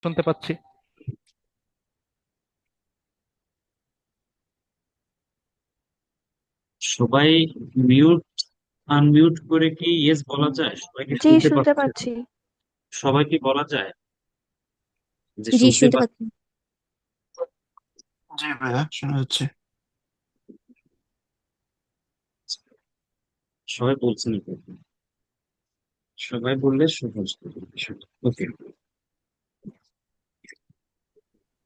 শুনতে পাচ্ছি। সবাই মিউট আনমিউট করে কি ইয়েস বলা যায়? সবাই কি জি, শুনতে শুনতে পাচ্ছে? পাচ্ছি। সবাই কি বলা যায় যে জি, শুনতে শুনতে পাচ্ছে? পাচ্ছি। জি ভাইয়া, শোনা যাচ্ছে। সবাই বলছে না তো। সবাই বললে সহজ হবে বিষয়টা। ওকে,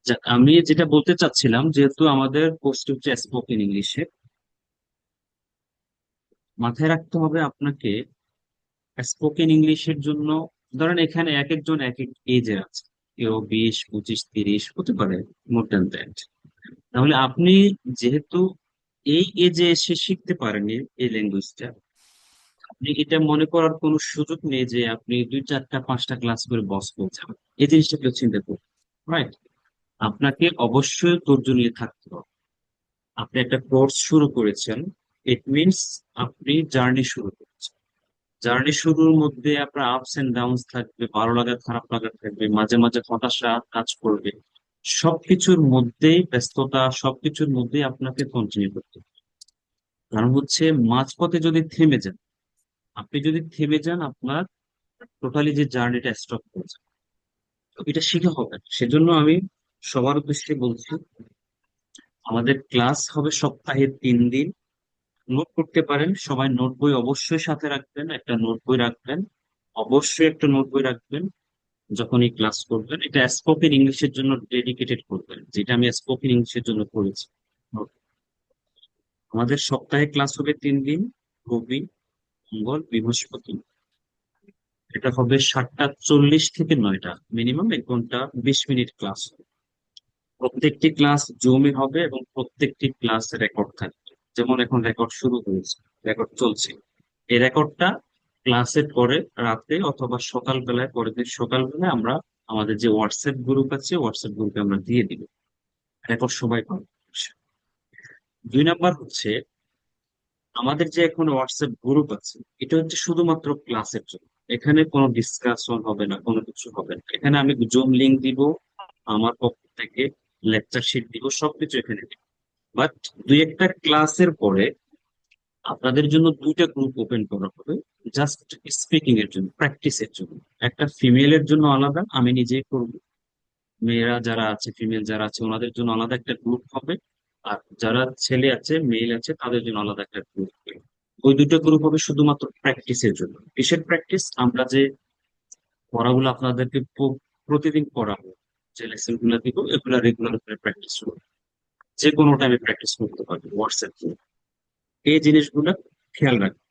যাক, আমি যেটা বলতে চাচ্ছিলাম, যেহেতু আমাদের কোর্সটি হচ্ছে স্পোকেন ইংলিশে, মাথায় রাখতে হবে আপনাকে স্পোকেন ইংলিশের জন্য। ধরেন এখানে এক একজন এক এক এজের আছে, কেউ 20, 25, 30 হতে পারে, মোর দ্যান দ্যাট। তাহলে আপনি যেহেতু এই এজে এসে শিখতে পারেননি এই ল্যাঙ্গুয়েজটা, আপনি এটা মনে করার কোনো সুযোগ নেই যে আপনি 2, 4, 5টা ক্লাস করে বস হয়ে যাবেন। এই জিনিসটা কেউ চিন্তা করুন, রাইট? আপনাকে অবশ্যই ধৈর্য নিয়ে থাকতে হবে। আপনি একটা কোর্স শুরু করেছেন, ইট মিনস আপনি জার্নি শুরু করেছেন। জার্নি শুরুর মধ্যে আপনার আপস এন্ড ডাউনস থাকবে, ভালো লাগা খারাপ লাগা থাকবে, মাঝে মাঝে হতাশা কাজ করবে। সবকিছুর মধ্যেই ব্যস্ততা, সবকিছুর মধ্যেই আপনাকে কন্টিনিউ করতে হবে। কারণ হচ্ছে মাঝপথে যদি থেমে যান, আপনি যদি থেমে যান, আপনার টোটালি যে জার্নিটা স্টপ করে যাবে। তো এটা শিখে হবে না। সেজন্য আমি সবার উদ্দেশ্যে বলছি, আমাদের ক্লাস হবে সপ্তাহে 3 দিন। নোট করতে পারেন, সবাই নোট বই অবশ্যই সাথে রাখবেন, একটা নোট বই রাখবেন। অবশ্যই একটা নোট বই রাখবেন যখনই ক্লাস করবেন। এটা স্পোকেন ইংলিশের জন্য ডেডিকেটেড করবেন, যেটা আমি স্পোকেন ইংলিশের জন্য করেছি। আমাদের সপ্তাহে ক্লাস হবে 3 দিন, রবি, মঙ্গল, বৃহস্পতি। এটা হবে 7টা 40 থেকে 9টা, মিনিমাম 1 ঘন্টা 20 মিনিট ক্লাস। প্রত্যেকটি ক্লাস জুমে হবে এবং প্রত্যেকটি ক্লাস রেকর্ড থাকবে। যেমন এখন রেকর্ড শুরু হয়েছে, রেকর্ড চলছে। এই রেকর্ডটা ক্লাসের পরে রাতে অথবা সকালবেলায়, পরের দিন সকালবেলায় আমরা আমাদের যে হোয়াটসঅ্যাপ গ্রুপ আছে, হোয়াটসঅ্যাপ গ্রুপে আমরা দিয়ে দিব। রেকর্ড সবাই পাবে। 2 নাম্বার হচ্ছে, আমাদের যে এখন হোয়াটসঅ্যাপ গ্রুপ আছে, এটা হচ্ছে শুধুমাত্র ক্লাসের জন্য। এখানে কোনো ডিসকাশন হবে না, কোনো কিছু হবে না। এখানে আমি জুম লিংক দিব, আমার পক্ষ থেকে লেকচার শিট দিব, সবকিছু এখানে দিব। বাট 2 একটা ক্লাসের পরে আপনাদের জন্য 2টা গ্রুপ ওপেন করা হবে, জাস্ট স্পিকিং এর জন্য, প্র্যাকটিসের জন্য। একটা ফিমেলের জন্য আলাদা, আমি নিজেই করব। মেয়েরা যারা আছে, ফিমেল যারা আছে, ওনাদের জন্য আলাদা একটা গ্রুপ হবে। আর যারা ছেলে আছে, মেল আছে, তাদের জন্য আলাদা একটা গ্রুপ হবে। ওই 2টা গ্রুপ হবে শুধুমাত্র প্র্যাকটিসের জন্য। কিসের প্র্যাকটিস? আমরা যে পড়াগুলো আপনাদেরকে প্রতিদিন পড়াবো, যে লেসন গুলো দিব, এগুলা রেগুলার করে প্র্যাকটিস করবো। যে কোনো টাইমে প্র্যাকটিস করতে পারবে হোয়াটসঅ্যাপ দিয়ে। এই জিনিসগুলো খেয়াল রাখবেন।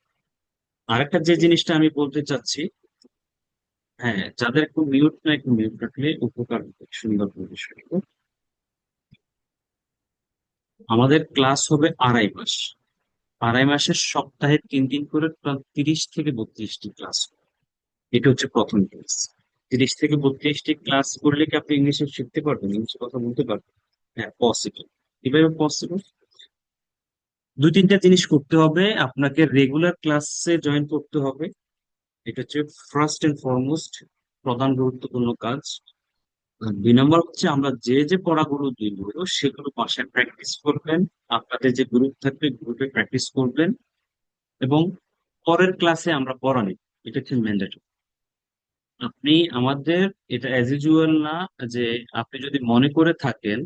আরেকটা যে জিনিসটা আমি বলতে চাচ্ছি, হ্যাঁ, যাদের একটু মিউট না, একটু মিউট রাখলে উপকার হবে, সুন্দর হবে বিষয়টা। আমাদের ক্লাস হবে 2.5 মাস। 2.5 মাসের সপ্তাহে 3 দিন করে, প্রায় 30 থেকে 32টি ক্লাস। এটা হচ্ছে প্রথম ক্লাস। 30 থেকে 32টি ক্লাস করলে কি আপনি ইংলিশে শিখতে পারবেন, ইংলিশে কথা বলতে পারবেন? হ্যাঁ, পসিবল। কিভাবে পসিবল? 2-3টা জিনিস করতে হবে আপনাকে। রেগুলার ক্লাসে জয়েন করতে হবে, এটা হচ্ছে ফার্স্ট এন্ড ফরমোস্ট, প্রধান গুরুত্বপূর্ণ কাজ। আর 2 নাম্বার হচ্ছে, আমরা যে যে পড়াগুলো দিব সেগুলো বাসায় প্র্যাকটিস করবেন। আপনাদের যে গ্রুপ থাকবে, গ্রুপে প্র্যাকটিস করবেন। এবং পরের ক্লাসে আমরা পড়া নিব, এটা হচ্ছে ম্যান্ডেটরি। আপনি আমাদের, এটা অ্যাজ ইউজুয়াল না যে আপনি যদি মনে করে থাকেন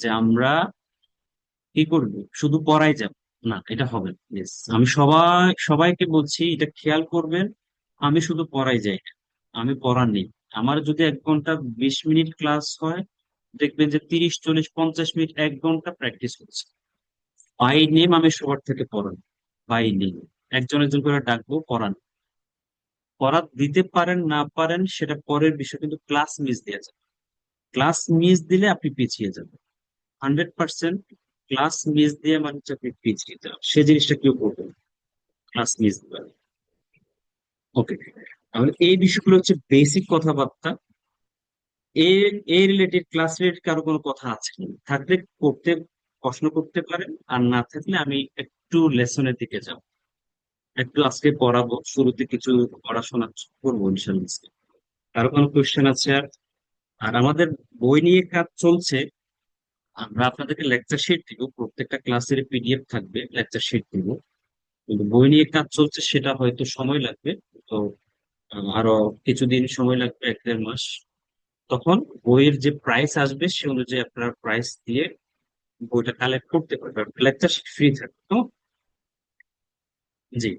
যে আমরা কি করব, শুধু পড়াই যাব, না, এটা হবে না। Yes, আমি সবাইকে বলছি, এটা খেয়াল করবেন। আমি শুধু পড়াই যাই না, আমি পড়ার নেই। আমার যদি 1 ঘন্টা 20 মিনিট ক্লাস হয়, দেখবেন যে 30, 40, 50 মিনিট, 1 ঘন্টা প্র্যাকটিস হচ্ছে। বাই নেম আমি সবার থেকে পড়ান, বাই নেম, একজন একজন করে ডাকবো, পড়ান। পড়া দিতে পারেন না পারেন সেটা পরের বিষয়, কিন্তু ক্লাস মিস দেওয়া যায়। ক্লাস মিস দিলে আপনি পিছিয়ে যাবেন 100%। ক্লাস মিস দিয়ে মানে হচ্ছে আপনি পিছিয়ে যাবেন, সে জিনিসটা কেউ করবে না, ক্লাস মিস দিবেন। ওকে, তাহলে এই বিষয়গুলো হচ্ছে বেসিক কথাবার্তা। এই রিলেটেড, ক্লাস রিলেটেড কারো কোনো কথা আছে কি? থাকলে করতে, প্রশ্ন করতে পারেন। আর না থাকলে আমি একটু লেসনের দিকে যাব, একটু আজকে পড়াবো, শুরুতে কিছু পড়াশোনা করবো ইনশাল্লাহ আজকে। কারো কোনো কোয়েশ্চেন আছে আর? আর আমাদের বই নিয়ে কাজ চলছে। আমরা আপনাদেরকে লেকচার শিট দিব, প্রত্যেকটা ক্লাসের পিডিএফ থাকবে, লেকচার শিট দিব। কিন্তু বই নিয়ে কাজ চলছে, সেটা হয়তো সময় লাগবে। তো আরো কিছুদিন সময় লাগবে, 1-1.5 মাস। তখন বইয়ের যে প্রাইস আসবে সে অনুযায়ী আপনারা প্রাইস দিয়ে বইটা কালেক্ট করতে পারবেন, লেকচার শিট ফ্রি থাকবে তো। জি।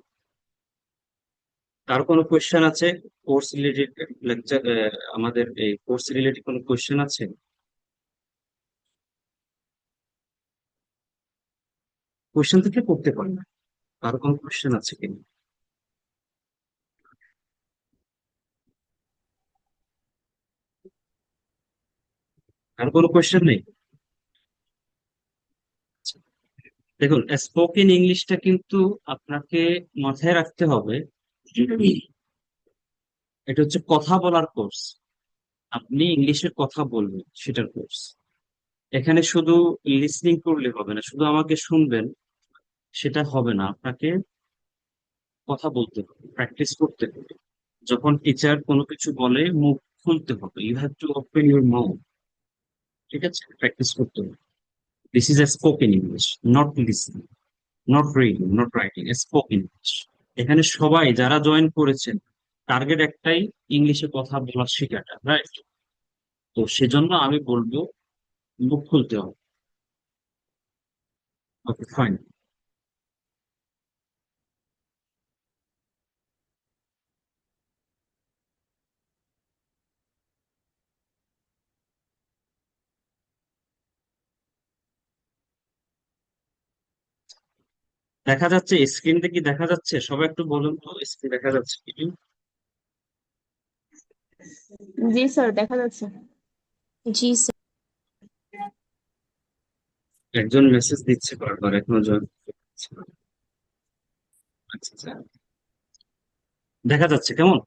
তার কোনো কোয়েশ্চেন আছে কোর্স রিলেটেড? লেকচার, আমাদের এই কোর্স রিলেটেড কোনো কোয়েশ্চেন আছে? কোয়েশ্চেন থেকে করতে পারেন। কারো কোনো কোয়েশ্চেন আছে কিনা? আর কোনো কোয়েশ্চেন নেই? আচ্ছা। দেখুন, স্পোকেন ইংলিশটা কিন্তু আপনাকে মাথায় রাখতে হবে। এটা হচ্ছে কথা বলার কোর্স। আপনি ইংলিশে কথা বলবেন, সেটার কোর্স। এখানে শুধু লিসনিং করলে হবে না, শুধু আমাকে শুনবেন সেটা হবে না, আপনাকে কথা বলতে হবে, প্র্যাকটিস করতে হবে। যখন টিচার কোনো কিছু বলে মুখ খুলতে হবে, you have to open your mouth. ঠিক আছে, প্র্যাকটিস করতে হবে। This is a spoken English, not listening, not reading, not writing, spoken English. এখানে সবাই যারা জয়েন করেছেন, টার্গেট একটাই, ইংলিশে কথা বলা শেখাটা, রাইট? তো সেজন্য আমি বলবো মুখ খুলতে হবে। ওকে, ফাইন। দেখা যাচ্ছে স্ক্রিনটা কি দেখা যাচ্ছে? সবাই একটু বলুন তো, স্ক্রিন দেখা যাচ্ছে কি? জি স্যার, দেখা যাচ্ছে। জি স্যার। একজন মেসেজ দিচ্ছে বারবার, এখনো জয়েন করছে না। আচ্ছা আচ্ছা। দেখা যাচ্ছে কেমন?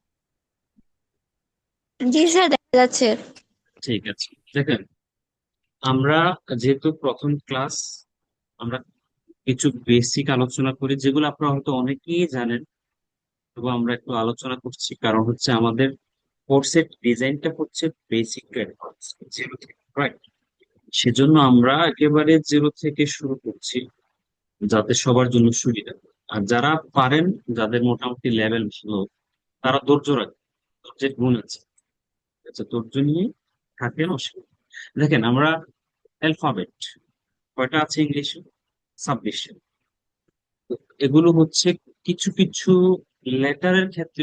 জি স্যার, দেখা যাচ্ছে। ঠিক আছে। দেখেন, আমরা যেহেতু প্রথম ক্লাস, আমরা কিছু বেসিক আলোচনা করি, যেগুলো আপনারা হয়তো অনেকেই জানেন। তবু আমরা একটু আলোচনা করছি, কারণ হচ্ছে আমাদের কোর্সের ডিজাইনটা হচ্ছে বেসিক টু অ্যাডভান্স, জিরো থেকে, রাইট? সেজন্য আমরা একেবারে জিরো থেকে শুরু করছি, যাতে সবার জন্য সুবিধা হয়। আর যারা পারেন, যাদের মোটামুটি লেভেল ভালো, তারা ধৈর্য রাখে, ধৈর্যের গুণ আছে। আচ্ছা, ধৈর্য নিয়ে থাকেন, অসুবিধা নেই। দেখেন, আমরা অ্যালফাবেট কয়টা আছে ইংলিশে? 26। তো এগুলো হচ্ছে কিছু কিছু লেটারের ক্ষেত্রে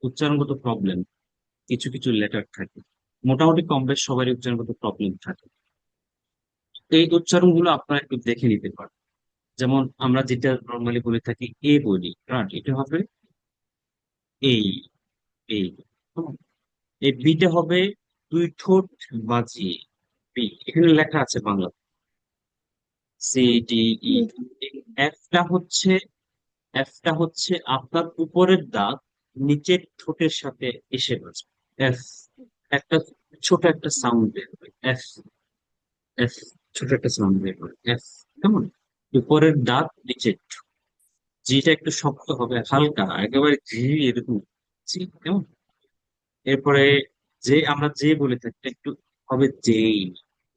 উচ্চারণগত প্রবলেম, কিছু কিছু লেটার থাকে। মোটামুটি কম বেশ সবারই উচ্চারণগত প্রবলেম থাকে। এই উচ্চারণগুলো আপনারা একটু দেখে নিতে পারেন। যেমন আমরা যেটা নর্মালি বলে থাকি এ বলি, রাইট? এটা হবে এই, এই। হুম। এই বিটা হবে দুই ঠোঁট বাজিয়ে, বি। এখানে লেখা আছে বাংলা, সি ডি ই। এফটা হচ্ছে, এফটা হচ্ছে আপনার উপরের দাঁত নিচের ঠোঁটের সাথে এসে বাজবে। এফ, একটা ছোট একটা সাউন্ড বের হয়, এফ। এফ, ছোট একটা সাউন্ড বের হয়, এফ। কেমন? উপরের দাঁত নিচের ঠোঁট। জিটা একটু শক্ত হবে, হালকা, একেবারে জি এরকম। জি, কেমন? এরপরে যে আমরা যে বলে থাকি এটা একটু হবে যেই।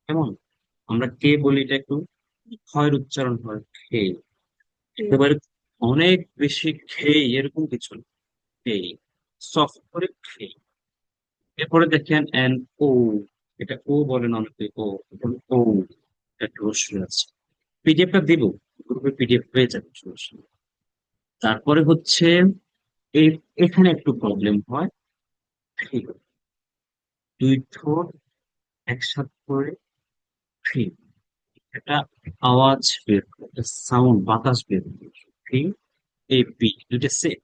কেমন? আমরা কে বলি, এটা একটু ক্ষয়ের উচ্চারণ হয়, খে। একেবারে অনেক বেশি খেয়ে এরকম কিছু না, খেয়ে, সফট করে খেয়ে। এরপরে দেখেন এন ও, এটা ও বলেন অনেকে, ও, এটা ও, একটা অবশ্যই আছে। পিডিএফটা দিব, গ্রুপে পিডিএফ পেয়ে যাবে সমস্যা নেই। তারপরে হচ্ছে এই, এখানে একটু প্রবলেম হয়, ঠিক, দুই ঠোঁট একসাথে করে ফি, একটা আওয়াজ বের করে, সাউন্ড, বাতাস বের করে, ফি। এই বি দুইটা সেম,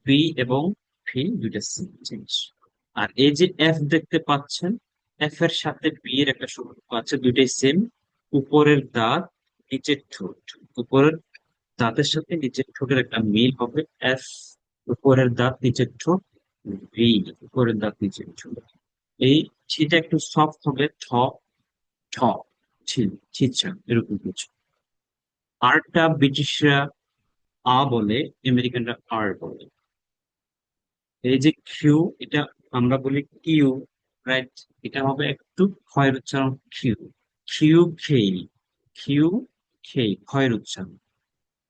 বি এবং ফি দুইটা সেম জিনিস। আর এই যে এফ দেখতে পাচ্ছেন, এফ এর সাথে বি এর একটা সম্পর্ক আছে, দুইটাই সেম। উপরের দাঁত নিচের ঠোঁট, উপরের দাঁতের সাথে নিচের ঠোঁটের একটা মিল হবে, এফ। উপরের দাঁত নিচের ঠোঁট, বি। উপরের দাঁত নিচের ঠোঁট। এই ছিটা একটু সফট হবে, ঠ, ঠ, ছিল, ছিচ্ছা, এরকম কিছু। আরটা ব্রিটিশরা আ বলে, আমেরিকানরা আর বলে। এই যে কিউ, এটা আমরা বলি কিউ, রাইট? এটা হবে একটু ক্ষয়ের উচ্চারণ কিউ, কিউ খেই, কিউ খেই, ক্ষয়ের উচ্চারণ।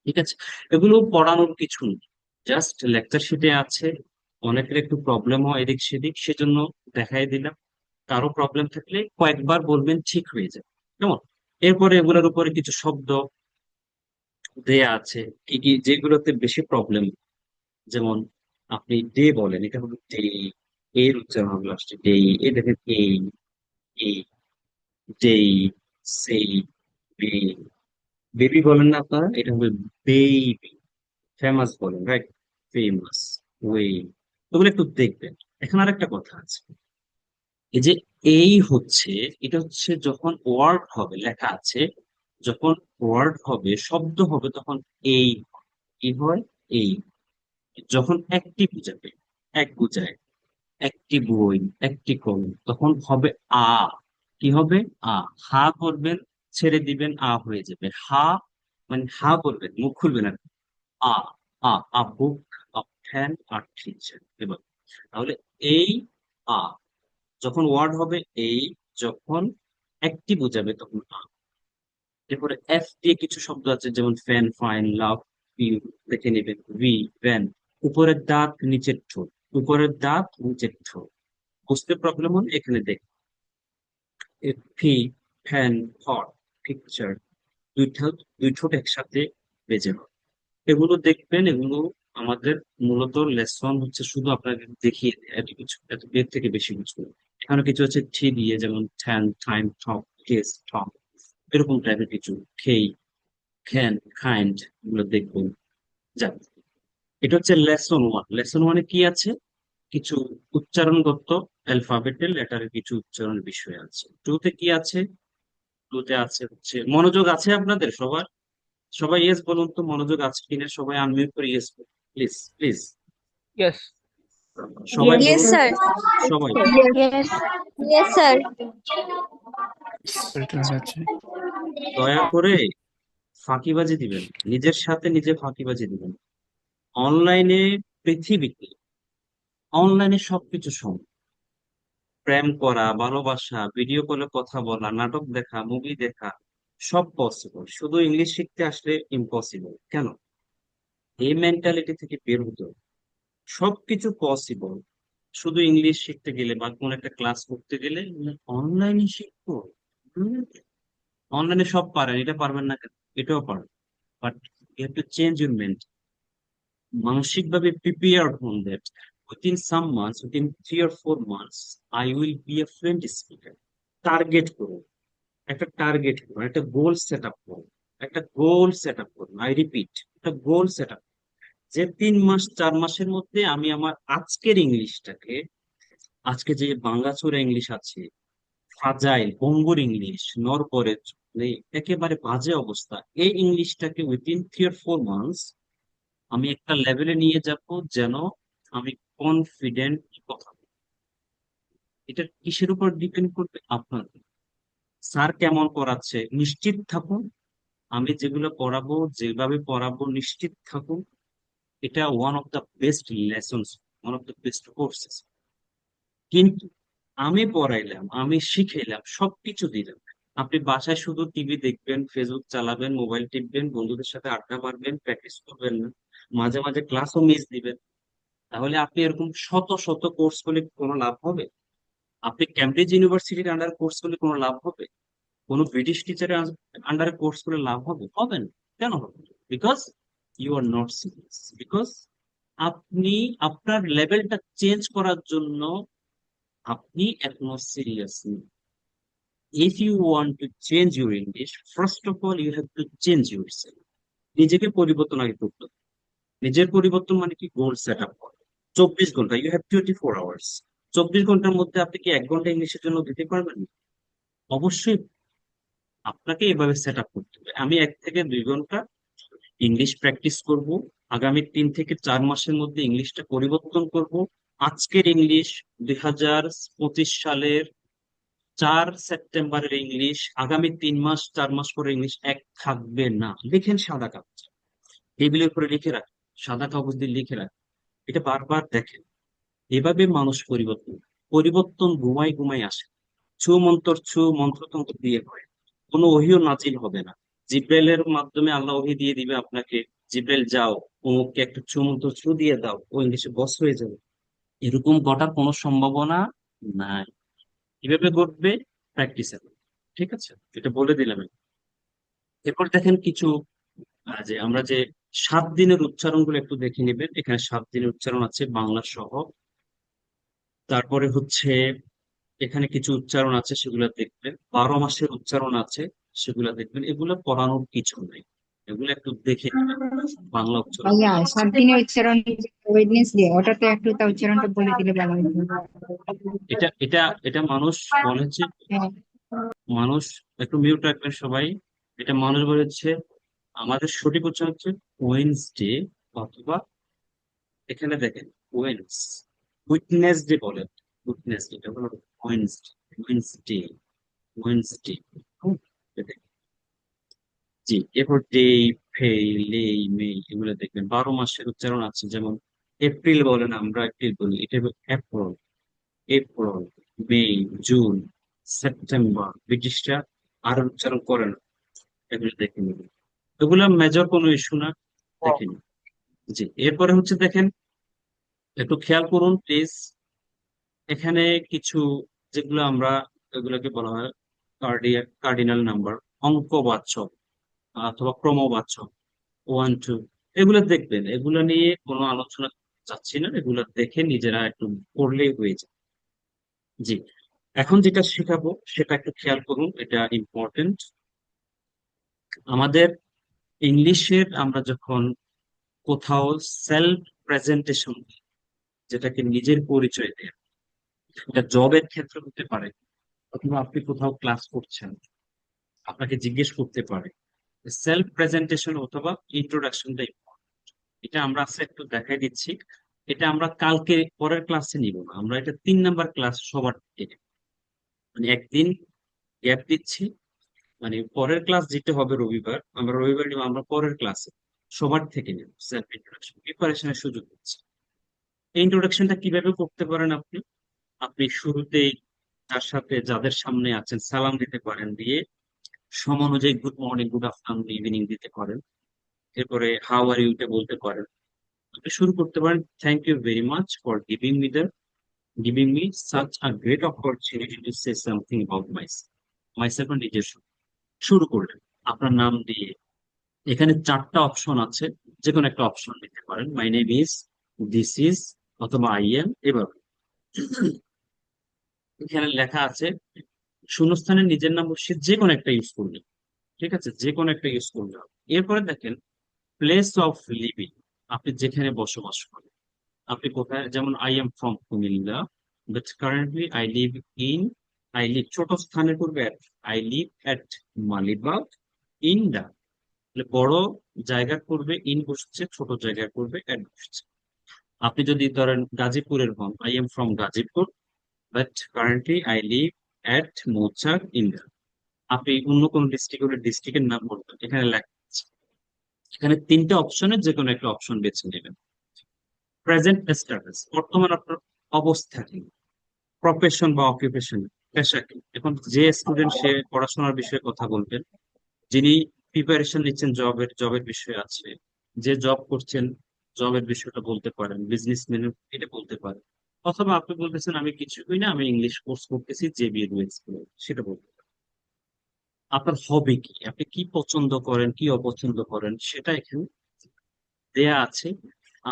ঠিক আছে, এগুলো পড়ানোর কিছু নেই, জাস্ট লেকচার শিটে আছে। অনেকের একটু প্রবলেম হয় এদিক সেদিক, সেজন্য দেখাই দিলাম। কারো প্রবলেম থাকলে কয়েকবার বলবেন, ঠিক হয়ে যাবে। কেমন? এরপরে এগুলোর উপরে কিছু শব্দ দেয়া আছে, কি কি যেগুলোতে বেশি প্রবলেম। যেমন আপনি ডে বলেন, এটা হলো ডে, এর উচ্চারণ হবে লাস্টে ডে। এ দেখেন এই, এই ডে, সেই, বে। বেবি বলেন না আপনারা, এটা হবে বেবি। ফেমাস বলেন, রাইট? Famous, way. ওগুলো একটু দেখবেন। এখন আর একটা কথা আছে, এই যে এই হচ্ছে, এটা হচ্ছে যখন ওয়ার্ড হবে, লেখা আছে, যখন ওয়ার্ড হবে, শব্দ হবে, তখন এই কি হয়, এই। যখন একটি বুঝাবে, এক বুঝায়, একটি বই, একটি কলম, তখন হবে আ। কি হবে? আ। হা করবেন, ছেড়ে দিবেন, আ হয়ে যাবে হা। মানে হা করবেন, মুখ খুলবেন আর কি। আ, আ বুক, আ ফ্যান, আ টিচার। এবার তাহলে এই আ, যখন ওয়ার্ড হবে এই, যখন একটি বোঝাবে তখন আ। এরপরে এফ দিয়ে কিছু শব্দ আছে, যেমন ফ্যান, ফাইন, লাভ, ইউ, দেখে নেবেন। V, van. উপরের দাঁত, নিচের ঠোঁট, উপরের দাঁত, নিচের ঠোঁট। বুঝতে প্রবলেম হলে এখানে দেখ। ফি, ফ্যান, হট, পিকচার। দুই ঠোঁট একসাথে বেজে হয়। এগুলো দেখবেন, এগুলো আমাদের মূলত লেসন হচ্ছে শুধু আপনাকে দেখিয়ে দেয়, এত কিছু, এত এর থেকে বেশি কিছু না। এখানে কিছু আছে থ্রি দিয়ে, যেমন থ্যান, টাইম, টক, কেস, টক, এরকম টাইপের কিছু। খেই, খ্যান, কাইন্ড, এগুলো দেখবেন। যাক, এটা হচ্ছে লেসন ওয়ান। লেসন ওয়ানে কি আছে? কিছু উচ্চারণগত অ্যালফাবেটের লেটারের কিছু উচ্চারণের বিষয় আছে। টুতে কি আছে? টুতে আছে হচ্ছে মনোযোগ আছে আপনাদের সবার? সবাই ইয়েস বলুন তো, মনোযোগ আছে কিনা? সবাই আনমিউট করে ইয়েস, প্লিজ প্লিজ। Yes. সবাই Yes, Yes, বলুন, sir. সবাই। yes, Yes. Yes, sir. Certain আছে। দয়া করে ফাঁকিবাজি দিবেন না। নিজের সাথে নিজে ফাঁকিবাজি দিবেন। অনলাইনে, পৃথিবীতে অনলাইনে সবকিছু সম্ভব। প্রেম করা, ভালোবাসা, ভিডিও কলে কথা বলা, নাটক দেখা, মুভি দেখা, সব পসিবল। শুধু ইংলিশ শিখতে আসলে ইম্পসিবল কেন? এই মেন্টালিটি থেকে বের হতে হবে। সবকিছু পসিবল, শুধু ইংলিশ শিখতে গেলে বা কোন একটা ক্লাস করতে গেলে অনলাইনে শিখবো। অনলাইনে সব পারেন, এটা পারবেন না কেন? এটাও পারেন, but you have to change your mind. মানসিকভাবে প্রিপেয়ার হন that within some months, within 3 or 4 months, I will be a fluent speaker. Target করুন, একটা টার্গেট করুন, একটা গোল সেট আপ করুন, একটা গোল সেট আপ করুন। আই রিপিট, একটা গোল সেট আপ, যে 3 মাস 4 মাসের মধ্যে আমি আমার আজকের ইংলিশটাকে, আজকে যে বাংলাচোরা ইংলিশ আছে, ফ্রাজাইল পঙ্গুর ইংলিশ, নরপরের, একেবারে বাজে অবস্থা, এই ইংলিশটাকে উইদিন 3 or 4 months আমি একটা লেভেলে নিয়ে যাব, যেন আমি কনফিডেন্ট কথা বলি। এটা কিসের উপর ডিপেন্ড করবে? আপনার। স্যার কেমন পড়াচ্ছে নিশ্চিত থাকুন, আমি যেগুলো পড়াবো, যেভাবে পড়াবো নিশ্চিত থাকুন, এটা one of the best lessons, one of the best courses. কিন্তু আমি পড়াইলাম, আমি শিখাইলাম, সবকিছু দিলাম, আপনি বাসায় শুধু টিভি দেখবেন, ফেসবুক চালাবেন, মোবাইল টিপবেন, বন্ধুদের সাথে আড্ডা মারবেন, প্র্যাকটিস করবেন না, মাঝে মাঝে ক্লাসও মিস দিবেন, তাহলে আপনি এরকম শত শত কোর্স করলে কোনো লাভ হবে? আপনি ক্যামব্রিজ ইউনিভার্সিটির আন্ডার কোর্স করলে কোনো লাভ হবে? কোনো ব্রিটিশ টিচারের আন্ডারে কোর্স করে লাভ হবে? হবে না। কেন হবে? Because you are not serious. Because আপনি আপনার লেভেলটা চেঞ্জ করার জন্য আপনি এখনো সিরিয়াস নেই। If you want to change your English, first of all you have to change yourself. নিজেকে পরিবর্তন আগে করতে হবে। নিজের পরিবর্তন মানে কি? গোল সেট আপ করা। 24 ঘন্টা, ইউ হ্যাভ 24 আওয়ার্স। 24 ঘন্টার মধ্যে আপনি কি 1 ঘন্টা ইংলিশের জন্য দিতে পারবেন? অবশ্যই আপনাকে এভাবে সেট আপ করতে হবে। আমি 1 থেকে 2 ঘন্টা ইংলিশ প্র্যাকটিস করব, আগামী 3 থেকে 4 মাসের মধ্যে ইংলিশটা পরিবর্তন করব। আজকের ইংলিশ 2025 সালের 4 সেপ্টেম্বরের ইংলিশ আগামী 3 মাস 4 মাস পরে ইংলিশ এক থাকবে না। লিখেন সাদা কাগজ, টেবিলের উপরে লিখে রাখেন, সাদা কাগজ দিয়ে লিখে রাখেন, এটা বারবার দেখেন। এভাবে মানুষ পরিবর্তন হয়। পরিবর্তন ঘুমাই ঘুমাই আসে। ছু মন্ত্রতন্ত্র দিয়ে হয়, কোনো ওহিও নাজিল হবে না। জিব্রাইলের মাধ্যমে আল্লাহ ওহী দিয়ে দিবে আপনাকে, জিব্রাইল যাও অমুককে একটা ছু মন্ত্র ছু দিয়ে দাও, ও ইংলিশে বস হয়ে যাবে। এরকম ঘটার কোনো সম্ভাবনা নাই। কিভাবে ঘটবে? প্র্যাকটিসে। ঠিক আছে, এটা বলে দিলাম আমি। এরপর দেখেন কিছু যে আমরা যে 7 দিনের উচ্চারণ গুলো একটু দেখে নেবেন। এখানে 7 দিনের উচ্চারণ আছে বাংলা সহ। তারপরে হচ্ছে এখানে কিছু উচ্চারণ আছে, সেগুলো দেখবেন। 12 মাসের উচ্চারণ আছে, সেগুলো দেখবেন। এগুলো পড়ানোর কিছু নেই, এগুলো একটু দেখে নেবেন বাংলা উচ্চারণ। ভাইয়া 7 দিনের উচ্চারণ, ওয়েডনেসডে, ওটা তো একটু তা উচ্চারণটা বলে দিলে ভালো হতো। এটা এটা এটা মানুষ বলে যে, হ্যাঁ। মানুষ একটু মিউট রাখবেন সবাই। এটা মানুষ বলেছে, আমাদের সঠিক উচ্চারণ হচ্ছে ওয়েন্সডে, অথবা এখানে দেখেন ওয়েন্স, উইটনেসডে বলেন। উইটনেসডে, এটা হলো ওয়েন্সডে, ওয়েন্সডে, ওয়েন্সডে। জি, এরপর ডে, ফে, লে, মে, এগুলো দেখবেন। 12 মাসের উচ্চারণ আছে, যেমন এপ্রিল বলেন, আমরা এপ্রিল বলি, এটা এপ্রিল, এপ্রিল, মে, জুন, সেপ্টেম্বর। ব্রিটিশরা আর উচ্চারণ করে না, এগুলো দেখে নেবেন। এগুলো মেজর কোনো ইস্যু না, দেখে নিন। জি, এরপরে হচ্ছে দেখেন, একটু খেয়াল করুন প্লিজ। এখানে কিছু যেগুলো আমরা, এগুলোকে বলা হয় কার্ডিনাল নাম্বার, অঙ্কবাচক অথবা ক্রমবাচক, 1 2, এগুলো দেখবেন। এগুলো নিয়ে কোনো আলোচনা চাচ্ছি না, এগুলো দেখে নিজেরা একটু পড়লেই হয়ে যায়। জি, এখন যেটা শেখাবো সেটা একটু খেয়াল করুন, এটা ইম্পর্টেন্ট। আমাদের ইংলিশের আমরা যখন কোথাও সেলফ প্রেজেন্টেশন, যেটাকে নিজের পরিচয় দেয়, এটা জবের ক্ষেত্রে হতে পারে, অথবা আপনি কোথাও ক্লাস করছেন, আপনাকে জিজ্ঞেস করতে পারে। সেলফ প্রেজেন্টেশন অথবা ইন্ট্রোডাকশনটা, এটা আমরা আজকে একটু দেখাই দিচ্ছি। এটা আমরা কালকে পরের ক্লাসে নিব না, আমরা এটা 3 নাম্বার ক্লাস সবার থেকে, মানে একদিন গ্যাপ দিচ্ছি। মানে পরের ক্লাস যেটা হবে রবিবার, আমরা রবিবার নিব, আমরা পরের ক্লাসে সবার থেকে নেব সেলফ ইন্ট্রোডাকশন, প্রিপারেশনের সুযোগ দিচ্ছি। এই ইন্ট্রোডাকশনটা কিভাবে করতে পারেন আপনি? আপনি শুরুতেই তার সাথে যাদের সামনে আছেন সালাম দিতে পারেন, দিয়ে সমানুযায়ী good morning, good afternoon, evening দিতে পারেন। এরপরে হাউ আর ইউতে বলতে পারেন। আপনি শুরু করতে পারেন, thank you very much for giving me such a great opportunity to say something about myself and নিজের শুরু করলেন আপনার নাম দিয়ে। এখানে 4টা অপশন আছে, যে কোনো একটা অপশন দিতে পারেন। My name is, this is, অথবা আই এম, এভাবে। এখানে লেখা আছে, শূন্যস্থানে নিজের নাম বসিয়ে যে কোনো একটা ইউজ করবেন। ঠিক আছে, যে কোনো একটা ইউজ করলে হবে। এরপরে দেখেন প্লেস অফ লিভিং, আপনি যেখানে বসবাস করেন। আপনি কোথায়, যেমন I am from Comilla, but currently I live, ছোট স্থানে করবে I live at Malibagh in the, বড় জায়গা করবে ইন বসছে, ছোট জায়গা করবে এট বসছে। আপনি যদি ধরেন গাজীপুরের হন, I am from Gazipur, but currently I live এট মৌচাক ইন দা। আপনি অন্য কোন ডিস্ট্রিক্ট হলে ডিস্ট্রিক্টের নাম বলবেন, এখানে লেখা আছে। এখানে 3টে অপশনের যে কোনো একটা অপশন বেছে নেবেন। প্রেজেন্ট স্ট্যাটাস, বর্তমান আপনার অবস্থা কি, প্রফেশন বা অকুপেশন, পেশা কি। এখন যে স্টুডেন্ট, সে পড়াশোনার বিষয়ে কথা বলবেন। যিনি প্রিপারেশন নিচ্ছেন জবের বিষয় আছে, যে জব করছেন জবের বিষয়টা বলতে পারেন, বিজনেসম্যান এটা বলতে পারেন। অথবা আপনি বলতেছেন আমি কিছুই না, আমি ইংলিশ কোর্স করতেছি JBA স্কুলে, সেটা বলতে পারেন। আপনার হবি কি, আপনি কি পছন্দ করেন কি অপছন্দ করেন, সেটা এখানে দেয়া আছে।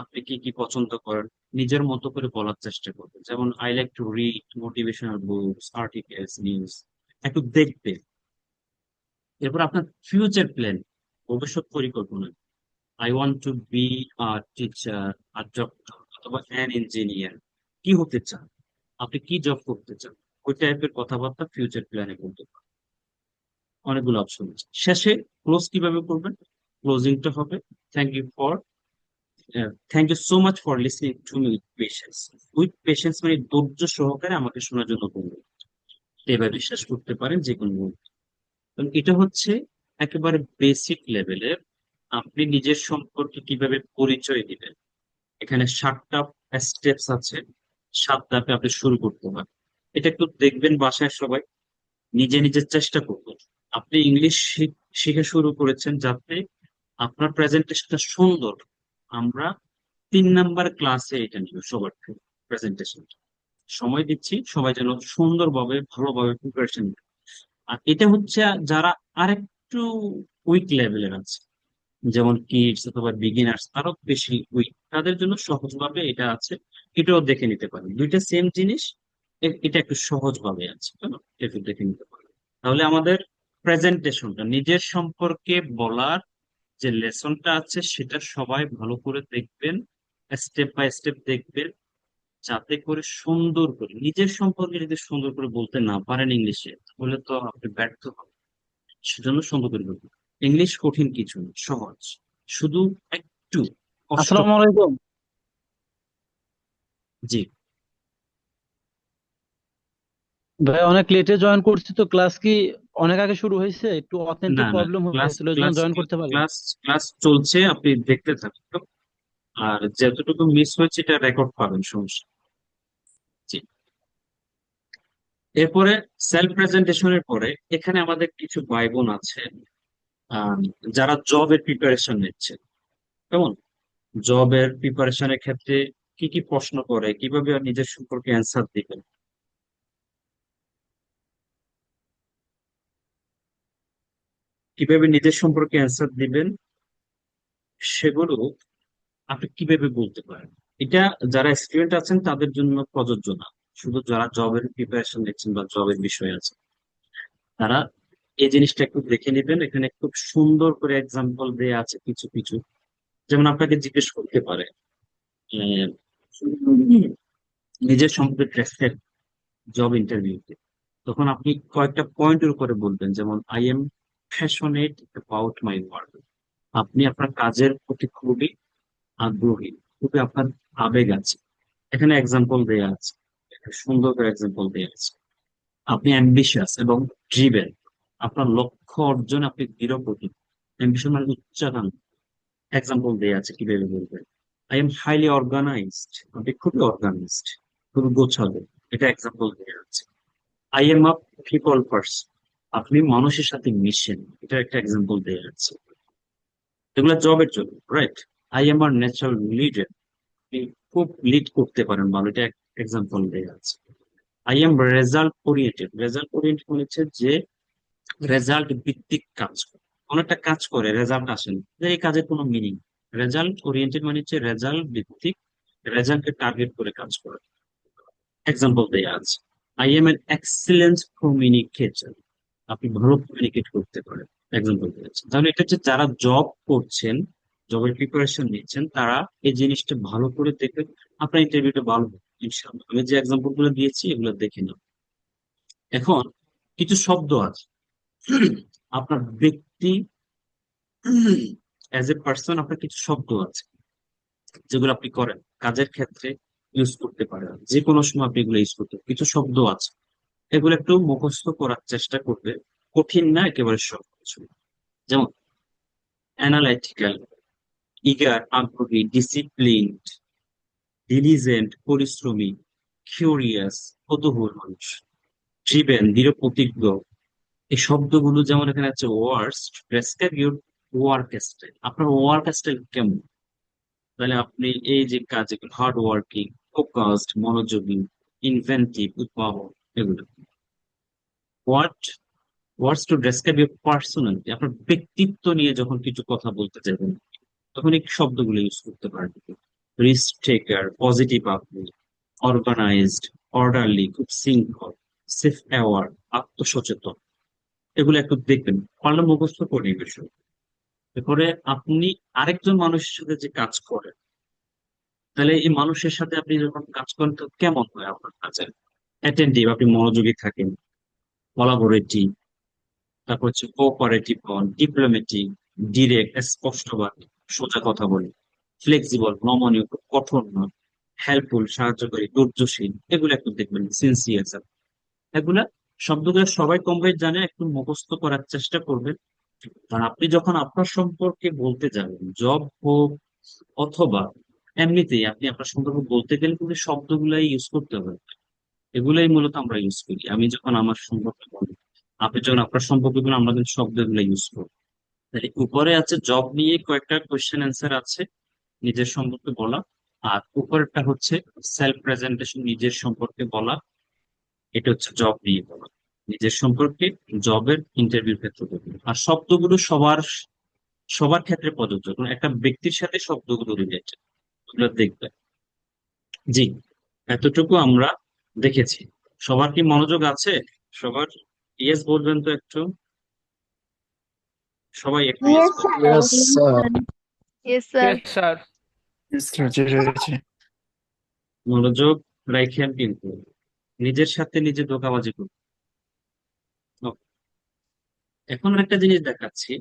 আপনি কি কি পছন্দ করেন নিজের মতো করে বলার চেষ্টা করবেন। যেমন I like to read motivational books, articles, news, একটু দেখবে। এরপর আপনার ফিউচার প্ল্যান, ভবিষ্যৎ পরিকল্পনা। I want to B a teacher, a doctor, অথবা অ্যান ইঞ্জিনিয়ার। কি হতে চান, আপনি কি জব করতে চান, ওই টাইপের কথাবার্তা ফিউচার প্ল্যানে বলতে পারেন। অনেকগুলো অপশন আছে। শেষে ক্লোজ কিভাবে করবেন? ক্লোজিংটা হবে, thank you for, thank you so much for listening to me with patience. With patience মানে ধৈর্য সহকারে আমাকে শোনার জন্য বলুন। এবার বিশ্বাস করতে পারেন যে কোনো মুহূর্তে। কারণ এটা হচ্ছে একেবারে বেসিক লেভেলের, আপনি নিজের সম্পর্কে কিভাবে পরিচয় দিবেন। এখানে 7টা স্টেপস আছে, 7 ধাপে আপনি শুরু করতে পারেন। এটা একটু দেখবেন বাসায় সবাই, নিজে নিজের চেষ্টা করবেন। আপনি ইংলিশ শিখে শুরু করেছেন যাতে আপনার প্রেজেন্টেশনটা সুন্দর। আমরা 3 নাম্বার ক্লাসে এটা নিব সবার থেকে, প্রেজেন্টেশন। সময় দিচ্ছি, সবাই যেন সুন্দরভাবে ভালোভাবে প্রিপারেশন। আর এটা হচ্ছে যারা আরেকটু উইক লেভেলের আছে, যেমন কিডস অথবা বিগিনার্স, আরো বেশি উইক, তাদের জন্য সহজভাবে এটা আছে। এটাও দেখে নিতে পারেন, দুইটা সেম জিনিস। এটা একটু সহজভাবে আছে, কেন একটু দেখে নিতে পারেন। তাহলে আমাদের প্রেজেন্টেশনটা, নিজের সম্পর্কে বলার যে লেসনটা আছে, সেটা সবাই ভালো করে দেখবেন, স্টেপ বাই স্টেপ দেখবেন, যাতে করে সুন্দর করে নিজের সম্পর্কে যদি সুন্দর করে বলতে না পারেন ইংলিশে, তাহলে তো আপনি ব্যর্থ হবেন। সেজন্য সুন্দর করে বলবেন। ইংলিশ কঠিন কিছু না, সহজ, শুধু একটু কষ্ট। আসসালামু আলাইকুম। জি। ভাই অনেক লেটে জয়েন করছি, তো ক্লাস কি অনেক আগে শুরু হয়েছে? একটু না অথেন্টিক না, প্রবলেম ক্লাস হয়েছিল, এই জন্য ক্লাস জয়েন করতে পারিনি। ক্লাস ক্লাস চলছে, আপনি দেখতে থাকুন। আর যতটুকু মিস হয়েছে এটা রেকর্ড পাবেন, সমস্যা। জি। এরপরে সেলফ প্রেজেন্টেশনের পরে এখানে আমাদের কিছু ভাই বোন আছে, আহ, যারা জবের প্রিপারেশন নিচ্ছে। কেমন, জবের প্রিপারেশনের ক্ষেত্রে কি কি প্রশ্ন করে, কিভাবে নিজের সম্পর্কে অ্যান্সার দিবেন, কিভাবে নিজের সম্পর্কে অ্যান্সার দিবেন, সেগুলো আপনি কিভাবে বলতে পারেন। এটা যারা স্টুডেন্ট আছেন তাদের জন্য প্রযোজ্য না, শুধু যারা জবের প্রিপারেশন নিচ্ছেন বা জবের বিষয়ে আছে তারা এই জিনিসটা একটু দেখে নেবেন। এখানে খুব সুন্দর করে এক্সাম্পল দেয়া আছে কিছু কিছু। যেমন আপনাকে জিজ্ঞেস করতে পারে আহ, নিজের সম্পর্কে জব ইন্টারভিউতে, তখন আপনি কয়েকটা পয়েন্টের উপরে বলবেন, যেমন I M passionate about my work. আপনি আপনার কাজের প্রতি খুবই আগ্রহী, খুবই আপনার আবেগ আছে। এখানে এক্সাম্পল দেয়া আছে, একটা সুন্দর করে এক্সাম্পল দেয়া আছে। আপনি অ্যাম্বিশাস এবং ড্রিভেন, আপনার লক্ষ্য অর্জনে আপনি দৃঢ় প্রতিজ্ঞ। অ্যাম্বিশন মানে উচ্চাকাঙ্ক্ষা। এক্সাম্পল দেয়া আছে কিভাবে বলবেন। আই এম হাইলি অর্গানাইজড, আপনি খুবই অর্গানাইজড, খুবই গোছালো। এটা এক্সাম্পল দেয়া আছে। I am a people person, আপনি মানুষের সাথে মিশেন। এটা একটা এক্সাম্পল দেয়া আছে। এগুলো জবের জন্য, right. I am a natural leader, আপনি খুব লিড করতে পারেন ভালো। এটা এক্সাম্পল দেয়া আছে। I am result oriented, result oriented মানে হচ্ছে যে রেজাল্ট ভিত্তিক কাজ করে। কোন একটা কাজ করে রেজাল্ট আসেন, এই কাজের কোনো মিনিং। রেজাল্ট ওরিয়েন্টেড মানে হচ্ছে রেজাল্ট ভিত্তিক, রেজাল্টকে টার্গেট করে কাজ করে। এক্সাম্পল দেয়া আছে। I am N excellent communicator, আপনি ভালো কমিউনিকেট করতে পারেন। এক্সাম্পল দেয়া আছে। তাহলে এটা হচ্ছে যারা জব করছেন, জবের প্রিপারেশন নিচ্ছেন, তারা এই জিনিসটা ভালো করে দেখে আপনার ইন্টারভিউটা ভালো হবে ইনশাআল্লাহ। আমি যে এক্সাম্পল গুলো দিয়েছি এগুলো দেখে নাও। এখন কিছু শব্দ আছে আপনার ব্যক্তি, অ্যাজ এ পার্সন, আপনার কিছু শব্দ আছে যেগুলো আপনি করেন কাজের ক্ষেত্রে, ইউজ করতে পারেন। যে কোনো সময় আপনি এগুলো ইউজ করতে পারেন। কিছু শব্দ আছে, এগুলো একটু মুখস্থ করার চেষ্টা করবে। কঠিন না, একেবারে সহজ। যেমন অ্যানালাইটিক্যাল, ইগার আগ্রহী, ডিসিপ্লিনড, ডিলিজেন্ট পরিশ্রমী, কিউরিয়াস কৌতূহল মানুষ, ড্রিভেন দৃঢ় প্রতিজ্ঞ। এই শব্দগুলো যেমন এখানে আছে worst, describe your work style, আপনার ওয়ার্ক স্টাইল কেমন। তাহলে আপনি এই যে কাজ, হার্ড ওয়ার্কিং, ফোকাসড মনোযোগী, ইনভেন্টিভ উদ্ভাবন, এগুলো। What words to describe your personality, আপনার ব্যক্তিত্ব নিয়ে যখন কিছু কথা বলতে যাবেন তখন এই শব্দগুলো ইউজ করতে পারবেন। রিস্ক টেকার, পজিটিভ আপনি, অর্গানাইজড, অর্ডারলি, খুব শৃঙ্খল, সেফ অ্যাওয়ার, আত্মসচেতন। এগুলো একটু দেখবেন, পারলে মুখস্থ করে নিবেন সব। এরপরে আপনি আরেকজন মানুষের সাথে যে কাজ করেন, তাহলে এই মানুষের সাথে আপনি যখন কাজ করেন তো কেমন হয় আপনার কাজে। অ্যাটেন্টিভ, আপনি মনোযোগী থাকেন। কোলাবোরেটিভ, তারপর হচ্ছে কোঅপারেটিভ হন, ডিপ্লোমেটিক, ডিরেক্ট স্পষ্টবাদী, সোজা কথা বলে, ফ্লেক্সিবল নমনীয়, খুব কঠোর নয়, হেল্পফুল সাহায্যকারী, ধৈর্যশীল। এগুলো একটু দেখবেন, সিনসিয়ার। এগুলা শব্দগুলো সবাই কম বেশি জানে, একটু মুখস্থ করার চেষ্টা করবেন। কারণ আপনি যখন আপনার সম্পর্কে বলতে যাবেন, জব হোক অথবা এমনিতেই আপনি আপনার সম্পর্কে বলতে গেলে কিন্তু শব্দগুলাই ইউজ করতে হবে। এগুলাই মূলত আমরা ইউজ করি। আমি যখন আমার সম্পর্কে বলি, আপনি যখন আপনার সম্পর্কে বলেন, আমরা কিন্তু শব্দগুলো ইউজ করি। তাহলে উপরে আছে জব নিয়ে কয়েকটা কোয়েশ্চেন অ্যান্সার আছে, নিজের সম্পর্কে বলা। আর উপরেরটা হচ্ছে সেলফ প্রেজেন্টেশন, নিজের সম্পর্কে বলা। এটা হচ্ছে জব নিয়ে বলা, নিজের সম্পর্কে, জবের ইন্টারভিউর ক্ষেত্রে বলবো। আর শব্দগুলো সবার সবার ক্ষেত্রে প্রযোজ্য, কোনো একটা ব্যক্তির সাথে শব্দগুলো রিলেটেড, ওগুলো দেখবে। জি, এতটুকু আমরা দেখেছি। সবার কি মনোযোগ আছে? সবার ইয়েস বলবেন তো একটু, সবাই একটু ইয়েস ইয়েস বলবেন। Sir. Yes, sir. Yes sir. Yes, sir. রয়েছে। মনোযোগ রাখেন কিন্তু, নিজের সাথে নিজে ধোঁকাবাজি করুন। Okay, এখন একটা জিনিস দেখাচ্ছি,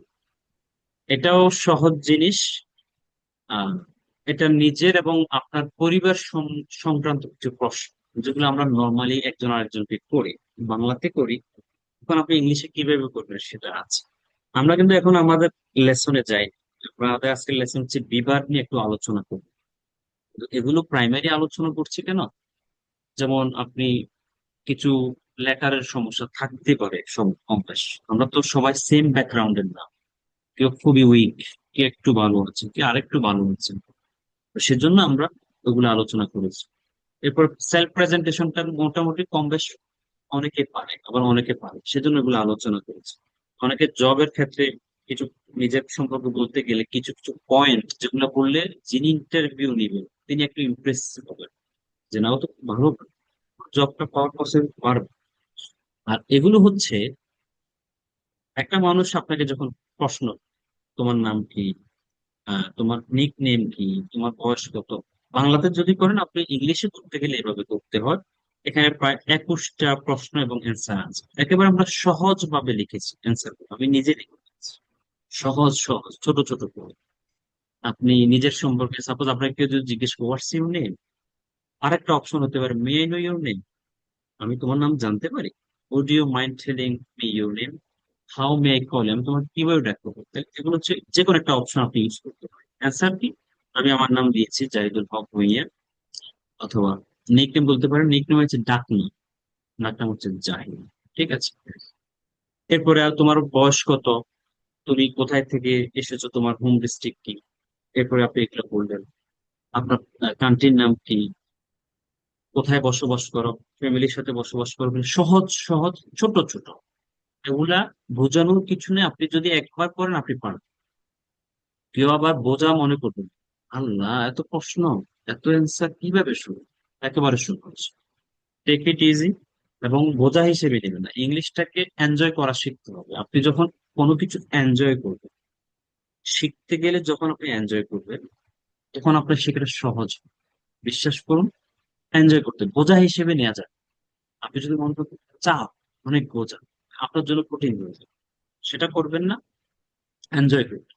এটাও সহজ জিনিস। আহ এটা নিজের এবং আপনার পরিবার সংক্রান্ত কিছু প্রশ্ন, যেগুলো আমরা নর্মালি একজন আরেকজনকে করি, বাংলাতে করি। এখন আপনি ইংলিশে কিভাবে করবেন সেটা আছে। আমরা কিন্তু এখন আমাদের লেসনে যাই। আমাদের আজকের লেসন হচ্ছে বিভাগ নিয়ে একটু আলোচনা করব। তো এগুলো প্রাইমারি আলোচনা করছি কেন? যেমন আপনি কিছু লেটারের সমস্যা থাকতে পারে, সব কম বেশ। আমরা তো সবাই সেম ব্যাকগ্রাউন্ডের না, কেউ খুবই উইক, কেউ একটু ভালো আছে, কেউ আরেকটু ভালো আছে। তো সেজন্য আমরা ওগুলো আলোচনা করেছি। এরপর সেলফ প্রেজেন্টেশনটা মোটামুটি কম বেশ অনেকে পারে, আবার অনেকে পারে, সেজন্য এগুলো আলোচনা করেছি। অনেকে জবের ক্ষেত্রে কিছু নিজের সম্পর্কে বলতে গেলে কিছু কিছু পয়েন্ট যেগুলো বললে যিনি ইন্টারভিউ নিবেন তিনি একটু ইমপ্রেস হবেন, যে না ও তো ভালো জবটা পাওয়ার পসিবল পারবে। আর এগুলো হচ্ছে একটা মানুষ আপনাকে যখন প্রশ্ন, তোমার নাম কি, তোমার নিক নেম কি, তোমার বয়স কত, বাংলাতে যদি করেন, আপনি ইংলিশে করতে গেলে এভাবে করতে হয়। এখানে প্রায় 21টা প্রশ্ন এবং অ্যান্সার আছে, একেবারে আমরা সহজ ভাবে লিখেছি অ্যান্সার, আমি নিজে লিখেছি সহজ সহজ ছোট ছোট করে। আপনি নিজের সম্পর্কে সাপোজ আপনাকে কেউ যদি জিজ্ঞেস করে হোয়াটস ইউর নেম, আরেকটা অপশন হতে পারে may I know your name, আমি তোমার নাম জানতে পারি। Would you mind telling me your name, how may I call, আমি তোমাকে কিভাবে ডাকবো করতে। এগুলো হচ্ছে যে কোনো একটা অপশন আপনি ইউজ করতে পারেন। অ্যান্সার কি? আমি আমার নাম দিয়েছি জাহিদুল হক ভুঁইয়া, অথবা নিকনেম বলতে পারেন, নিকনেম হচ্ছে ডাকনাম, ডাকনাম হচ্ছে জাহিদ। ঠিক আছে। এরপরে আর তোমার বয়স কত, তুমি কোথায় থেকে এসেছো, তোমার হোম ডিস্ট্রিক্ট কি, এরপরে আপনি এগুলো বললেন। আপনার কান্ট্রির নাম কি, কোথায় বসবাস করো, ফ্যামিলির সাথে বসবাস করবেন, সহজ সহজ ছোট ছোট। এগুলা বোঝানোর কিছু নেই, আপনি যদি একবার করেন আপনি পারেন। কেউ আবার বোঝা মনে করবেন, আল্লাহ এত প্রশ্ন, এত অ্যান্সার কিভাবে শুরু, একেবারে শুরু হচ্ছে। টেক ইট ইজি, এবং বোঝা হিসেবে নেবেন না, ইংলিশটাকে এনজয় করা শিখতে হবে। আপনি যখন কোনো কিছু এনজয় করবেন, শিখতে গেলে যখন আপনি এনজয় করবেন, তখন আপনার শেখাটা সহজ হবে। বিশ্বাস করুন, এনজয় করতে বোঝা হিসেবে নেওয়া যায়। আপনি যদি মনে করেন চাপ, অনেক বোঝা, আপনার জন্য কঠিন হয়ে যায়, সেটা করবেন না, এনজয় করবেন।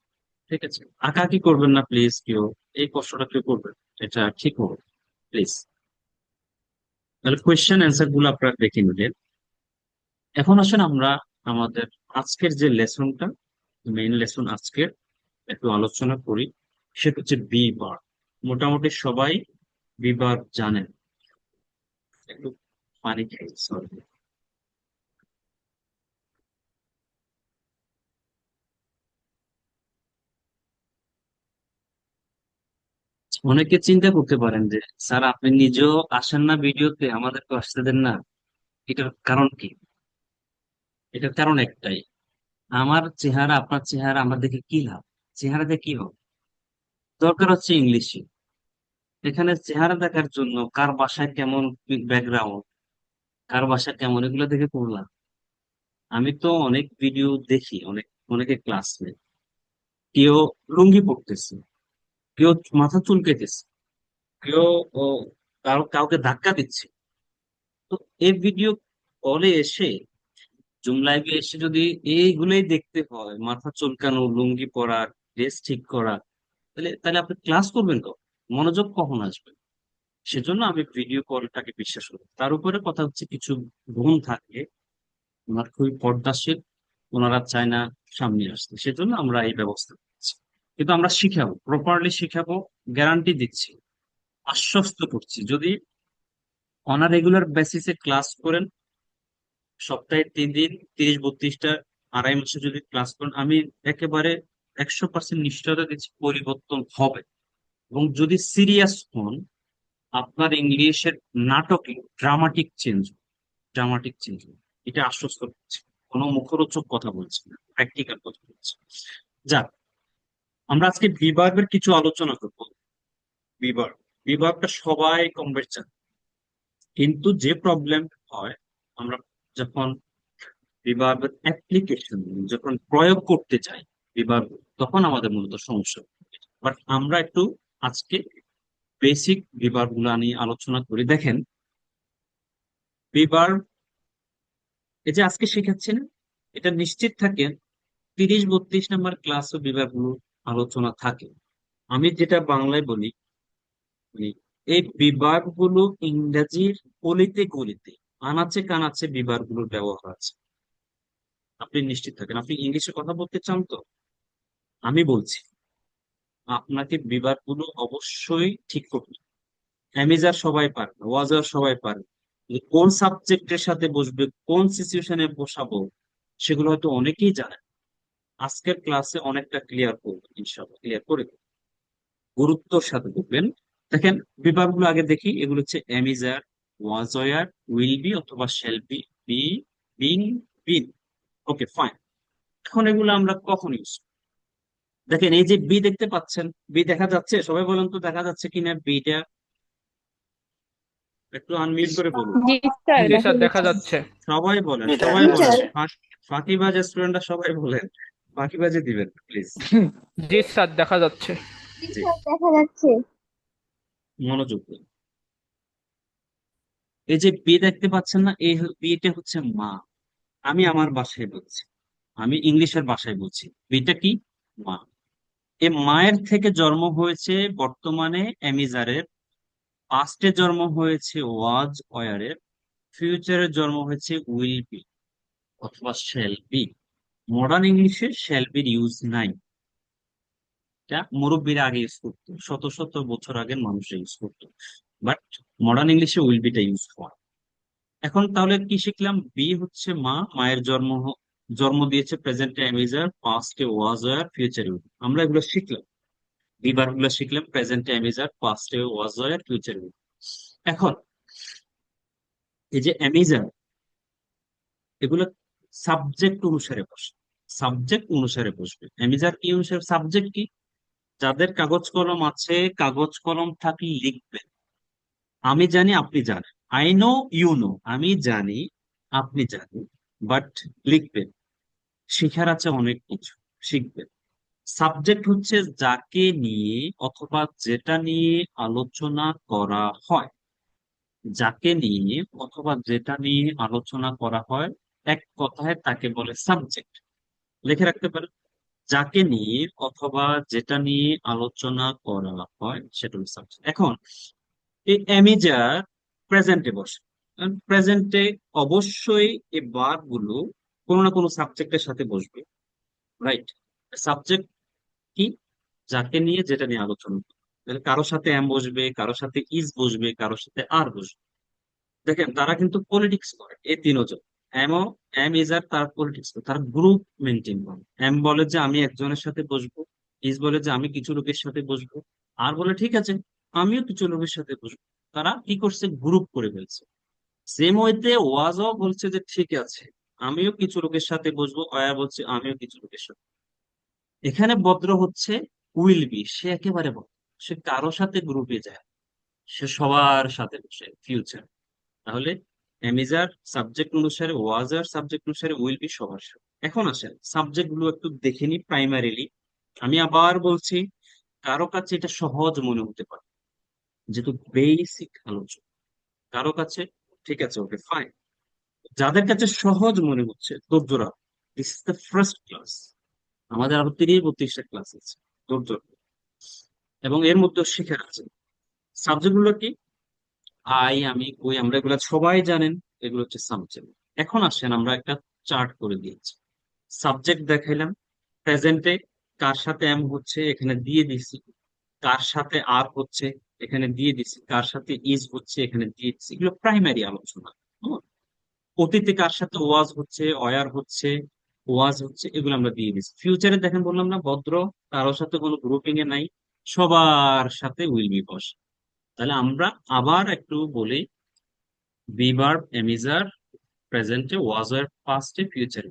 ঠিক আছে, আঁকাআঁকি করবেন না প্লিজ কেউ, এই কষ্টটা কেউ করবেন, এটা ঠিক হবে প্লিজ। তাহলে কোয়েশ্চেন অ্যান্সার গুলো আপনারা দেখে নিলেন। এখন আসেন আমরা আমাদের আজকের যে লেসনটা, মেইন লেসন আজকের, একটু আলোচনা করি। সেটা হচ্ছে বি বার। মোটামুটি সবাই বি বার জানেন। একটু পানি খাই, সরি। অনেকে চিন্তা করতে পারেন যে স্যার আপনি নিজেও আসেন না ভিডিওতে, আমাদেরকে আসতে দেন না, এটার কারণ কি? এটার কারণ একটাই, আমার চেহারা আপনার চেহারা আমার দেখে কি লাভ? চেহারাতে কি হবে? দরকার হচ্ছে ইংলিশে। এখানে চেহারা দেখার জন্য কার বাসায় কেমন ব্যাকগ্রাউন্ড, কার বাসা কেমন, এগুলো দেখে করলাম। আমি তো অনেক ভিডিও দেখি, অনেকে ক্লাস নেই, কেউ লুঙ্গি পড়তেছে, কেউ মাথা চুলকাইতেছে, কেউ ও কাউকে ধাক্কা দিচ্ছে। তো এই ভিডিও কলে এসে, জুম লাইভে এসে যদি এইগুলোই দেখতে হয়, মাথা চুলকানো, লুঙ্গি পরা, ড্রেস ঠিক করা, তাহলে তাহলে আপনি ক্লাস করবেন কখন? মনোযোগ কখন আসবে? সেজন্য আমি ভিডিও কলটাকে বিশ্বাস করি। তার উপরে কথা হচ্ছে কিছু বোন থাকে, ওনার খুবই পর্দাশীল, ওনারা চায় না সামনে আসতে, সেজন্য আমরা এই ব্যবস্থা করছি। কিন্তু আমরা শিখাবো, প্রপারলি শিখাবো, গ্যারান্টি দিচ্ছি। আশ্বস্ত করছি, যদি অন রেগুলার বেসিসে ক্লাস করেন, সপ্তাহে 3 দিন 30-32টা, আড়াই মাসে যদি ক্লাস করেন, আমি একেবারে 100% নিশ্চয়তা দিচ্ছি পরিবর্তন হবে। এবং যদি সিরিয়াস হন, আপনার ইংলিশের নাটকে ড্রামাটিক চেঞ্জ, এটা আশ্বস্ত করছি। কোনো মুখরোচক কথা বলছি না, প্র্যাকটিক্যাল কথা বলছি। যাক, আমরা আজকে বিভাগের কিছু আলোচনা করবো। বিভাগ বিভাগটা সবাই কম বেশ জানে। কিন্তু যে প্রবলেম হয়, আমরা যখন বিভাগের অ্যাপ্লিকেশন, যখন প্রয়োগ করতে চাই বিভাগ, তখন আমাদের মূলত সমস্যা। বাট আমরা একটু আজকে বেসিক বিভাগগুলো নিয়ে আলোচনা করি। দেখেন, বিভাগ এই যে আজকে শেখাচ্ছি না, এটা নিশ্চিত থাকেন 30-32 নাম্বার ক্লাস ও বিভাগগুলো আলোচনা থাকে। আমি যেটা বাংলায় বলি, মানে এই বিভাগগুলো ইংরেজির অলিতে গলিতে, আনাচে কানাচে বিভাগগুলোর ব্যবহার আছে। আপনি নিশ্চিত থাকেন, আপনি ইংলিশে কথা বলতে চান তো, আমি বলছি আপনাকে বিভাগগুলো অবশ্যই ঠিক করতে হবে। অ্যামিজার সবাই পারে না, ওয়াজার সবাই পারে না। কিন্তু কোন সাবজেক্টের সাথে বসবে, কোন সিচুয়েশনে বসাবো, সেগুলো হয়তো অনেকেই জানে। আজকের ক্লাসে অনেকটা ক্লিয়ার করবো, ইনশাআল্লাহ ক্লিয়ার করে দেব। গুরুত্বর সাথে দেখবেন। দেখেন, বিভাগগুলো আগে দেখি। এগুলো হচ্ছে অ্যামিজার, ওয়াজয়ার, উইল বি অথবা shall be, be, being, been. Okay, fine. এখন এগুলো আমরা কখন ইউজ? দেখেন, এই যে বি দেখতে পাচ্ছেন, বি দেখা যাচ্ছে? সবাই বলেন তো দেখা যাচ্ছে কিনা বিটা। একটু আনমিউট করে বলুন। জি স্যার, জি দেখা স্যার, দেখা যাচ্ছে। যাচ্ছে। সবাই বলেন, এটা সবাই দেখা বলেন। যাচ্ছে। ফাঁকিবাজ স্টুডেন্টরা সবাই বলেন, ফাঁকিবাজি দিবেন প্লিজ। জি স্যার, দেখা যাচ্ছে। জি, দেখা যাচ্ছে। মনোযোগ দিন। এই যে বি দেখতে পাচ্ছেন না, এই বিটা হচ্ছে মা। আমি আমার ভাষায় বলছি, আমি ইংলিশের ভাষায় বলছি, বিটা কি? মা। এই মায়ের থেকে জন্ম হয়েছে বর্তমানে অ্যামিজারের, পাস্টে জন্ম হয়েছে ওয়াজ ওয়ারের, ফিউচারে জন্ম হয়েছে উইল বি অথবা শ্যাল বি। মডার্ন ইংলিশে শ্যাল বির ইউজ নাই। এটা মুরব্বীরা আগে ইউজ করতো, শত শত বছর আগের মানুষ ইউজ করতো। বাট মডার্ন ইংলিশে উইল বিটা ইউজ হয়। এখন তাহলে কি শিখলাম? বি হচ্ছে মা, মায়ের জন্ম দিয়েছে প্রেজেন্টে অ্যামিজার, পাস্টে ওয়াজ ওয়ার, ফিউচারে উইল। আমরা এগুলো শিখলাম, বিবার গুলো শিখলাম, প্রেজেন্টে অ্যামিজার, পাস্টে ওয়াজ ওয়ার, ফিউচারে উইল। এখন এই যে অ্যামিজার, এগুলো সাবজেক্ট অনুসারে বসে, সাবজেক্ট অনুসারে বসবে। অ্যামিজার কি অনুসারে? সাবজেক্ট কি? যাদের কাগজ কলম আছে, কাগজ কলম থাকলে লিখবেন। আমি জানি, আপনি জানেন, আই নো, ইউ নো, আমি জানি, আপনি জানেন, বাট লিখবেন। শেখার আছে অনেক কিছু, শিখবেন। সাবজেক্ট হচ্ছে যাকে নিয়ে অথবা যেটা নিয়ে আলোচনা করা হয়, যাকে নিয়ে অথবা যেটা নিয়ে আলোচনা করা হয়, এক কথায় তাকে বলে সাবজেক্ট। লিখে রাখতে পারেন, যাকে নিয়ে অথবা যেটা নিয়ে আলোচনা করা হয় সেটা হলো সাবজেক্ট। এখন এই অ্যামিজার প্রেজেন্টে বসে, প্রেজেন্টে অবশ্যই এই ভার্ব গুলো কোনো না কোনো সাবজেক্টের সাথে বসবে, রাইট? সাবজেক্ট কি? যাকে নিয়ে যেটা নিয়ে আলোচনা করবে। তাহলে কারোর সাথে এম বসবে, কারোর সাথে ইজ বসবে, কারোর সাথে আর বসবে। দেখেন, তারা কিন্তু পলিটিক্স করে, এই তিনজন। এমও, এম ইজ আর, তার পলিটিক্স করে, তার গ্রুপ মেনটেন করে। এম বলে যে আমি একজনের সাথে বসবো, ইজ বলে যে আমি কিছু লোকের সাথে বসবো, আর বলে ঠিক আছে আমিও কিছু লোকের সাথে বসবো। তারা কি করছে? গ্রুপ করে ফেলছে। সেম ওয়েতে ওয়াজও বলছে যে ঠিক আছে আমিও কিছু লোকের সাথে বসবো, অয়া বলছে আমিও কিছু লোকের সাথে। এখানে ভদ্র হচ্ছে উইল বি, সে একেবারে ভদ্র। সে কারো সাথে গ্রুপে যায়, সে সবার সাথে বসে, ফিউচার। তাহলে অ্যামিজার সাবজেক্ট অনুসারে, ওয়াজার সাবজেক্ট অনুসারে, উইল বি সবার সাথে। এখন আসেন সাবজেক্ট গুলো একটু দেখে নি প্রাইমারিলি। আমি আবার বলছি, কারো কাছে এটা সহজ মনে হতে পারে, যেহেতু বেসিক আলোচনা। কারো কাছে ঠিক আছে, ওকে ফাইন। যাদের কাছে সহজ মনে হচ্ছে ধৈর্য রাখো, this is the first class. আমাদের আরো 30-32টা ক্লাস আছে, ধৈর্য রাখো। এবং এর মধ্যে শেখার আছে। সাবজেক্ট গুলো কি? আই, আমি, কই, আমরা, এগুলো সবাই জানেন। এগুলো হচ্ছে সাবজেক্ট। এখন আসেন আমরা একটা চার্ট করে দিয়েছি। সাবজেক্ট দেখাইলাম, প্রেজেন্টে কার সাথে এম হচ্ছে এখানে দিয়ে দিছি, কার সাথে আর হচ্ছে এখানে দিয়ে দিচ্ছি, কার সাথে ইজ হচ্ছে এখানে দিয়ে দিচ্ছি, এগুলো প্রাইমারি আলোচনা। হুম? অতীতে কার সাথে ওয়াজ হচ্ছে, অয়ার হচ্ছে, ওয়াজ হচ্ছে, এগুলো আমরা দিয়ে দিচ্ছি। ফিউচারে দেখেন বললাম না, ভদ্র, কারোর সাথে কোনো গ্রুপিং এ নাই, সবার সাথে উইল বি বসে। তাহলে আমরা আবার একটু বলি, বি ভার্ব, এমিজার, প্রেজেন্টে, ওয়াজ ওয়ার, পাস্টে, ফিউচারে।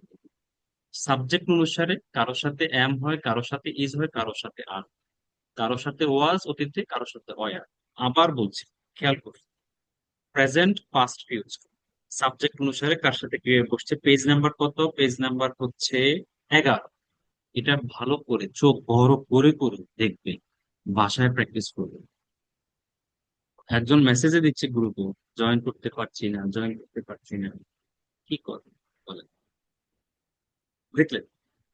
সাবজেক্ট অনুসারে কারোর সাথে এম হয়, কারোর সাথে ইজ হয়, কারোর সাথে আর, কারোর সাথে ওয়াজ অতীতে, কারোর সাথে অয়ার। আবার বলছি, খেয়াল করুন, প্রেজেন্ট, পাস্ট, ফিউচার, সাবজেক্ট অনুসারে কার সাথে ক্রিয়া বসছে। পেজ নাম্বার কত? পেজ নাম্বার হচ্ছে 11। এটা ভালো করে চোখ বড় করে করে দেখবে, বাসায় প্র্যাকটিস করবে। একজন মেসেজে দিচ্ছে গ্রুপে, জয়েন করতে পারছি না, জয়েন করতে পারছি না, কি করবে বলেন? দেখলেন?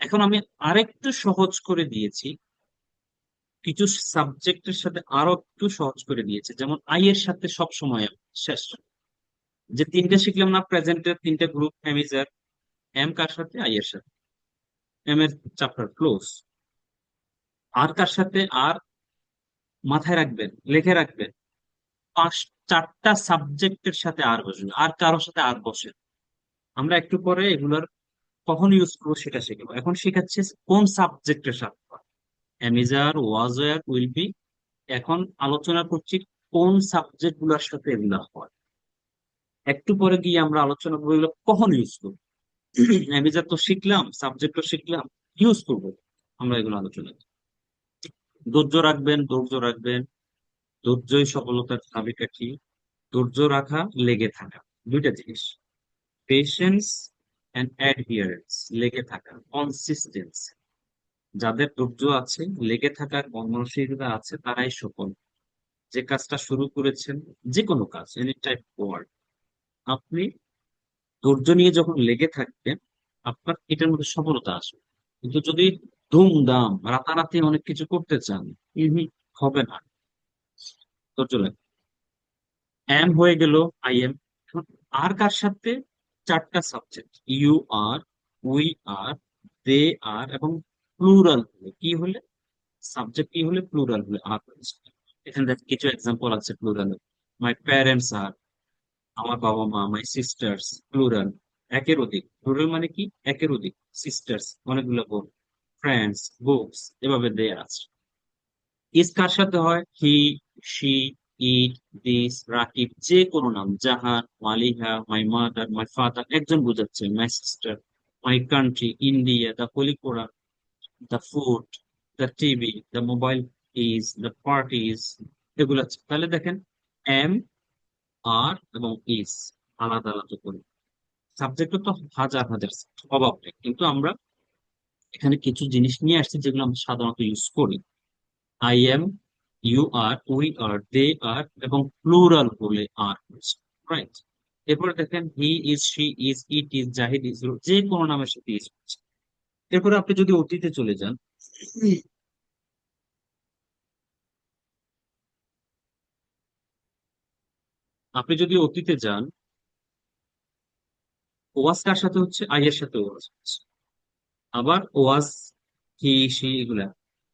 এখন আমি আরেকটু সহজ করে দিয়েছি, কিছু সাবজেক্টের সাথে আরো একটু সহজ করে দিয়েছে, যেমন আই এর সাথে সব সময় শেষ, যে তিনটে শিখলাম না প্রেজেন্টের তিনটে group, am is are, am কার সাথে? আই এর সাথে, এম এর চ্যাপ্টার ক্লোজ। আর কার সাথে? আর মাথায় রাখবেন, লিখে রাখবেন, পাঁচ, চারটা সাবজেক্টের সাথে আর বসবে, আর কারোর সাথে আর বসে না। আমরা একটু পরে এগুলোর কখন ইউজ করবো সেটা শিখবো। এখন শেখাচ্ছে কোন সাবজেক্টের সাথে am is are, was were, will be. এখন আলোচনা করছি কোন সাবজেক্ট গুলোর সাথে এগুলো হয়। একটু পরে গিয়ে আমরা আলোচনা করবো এগুলো কখন ইউজ করবো। অ্যামিজার তো শিখলাম, সাবজেক্ট তো শিখলাম, ইউজ করবো আমরা এগুলো আলোচনা করবো। ধৈর্য রাখবেন, ধৈর্য রাখবেন, ধৈর্যই সফলতার চাবিকাঠি। ধৈর্য রাখা, লেগে থাকা, দুইটা জিনিস। পেশেন্স এন্ড অ্যাডহিয়ারেন্স, লেগে থাকা, কনসিস্টেন্সি। যাদের ধৈর্য আছে, লেগে থাকার কর্মশীলতা আছে, তারাই সফল। যে কাজটা শুরু করেছেন, যে কোনো কাজ, এনি টাইপ ওয়ার্ক, আপনি ধৈর্য নিয়ে যখন লেগে থাকবেন, আপনার এটার মধ্যে সফলতা আসবে। কিন্তু যদি ধুমধাম রাতারাতি অনেক কিছু করতে চান, হবে না। ধৈর্য লাগবে। এম হয়ে গেল, আই এম। আর কার সাথে? চারটা subject, you are, we are, they are, এবং প্লুরাল হলে কি হলে? সাবজেক্ট কি হলে? প্লুরাল হলে আর হচ্ছে। এখানে দেখ কিছু এক্সাম্পল আছে প্লুরাল। মাই প্যারেন্টস আর, আমার বাবা মা, মাই সিস্টার্স, প্লুরাল, একের অধিক। প্লুরাল মানে কি? একের অধিক। সিস্টার্স, অনেকগুলো বোন। ফ্রেন্ডস, বুকস, এভাবে দেয়া আছে। ইস কার সাথে হয়? He, she, it, this, Rakib, যে কোনো নাম, Jahan, Maliha, my mother, my father, একজন বোঝাচ্ছে, my sister, my country, India, the Holy Quran, the food, the TV, the mobile is, the parties, এগুলো আছে। তাহলে দেখেন, এম, আর এবং ইজ আলাদা আলাদা করে। সাবজেক্ট তো হাজার হাজার, অভাব নেই, কিন্তু আমরা এখানে কিছু জিনিস নিয়ে আসছি যেগুলো আমরা সাধারণত ইউজ করি। I am, you are, we are, they are, এবং প্লুরাল হলে আর হচ্ছে, রাইট? এরপরে দেখেন, he is, she is, it is, Jahid is, যে কোনো নামের সাথে ইজ হচ্ছে। এরপরে আপনি যদি অতীতে চলে যান, আপনি যদি অতীতে যান, ওয়াজ কার সাথে হচ্ছে? আই এর সাথে ওয়াজ হচ্ছে। আবার ওয়াজ, হি, শি, এগুলা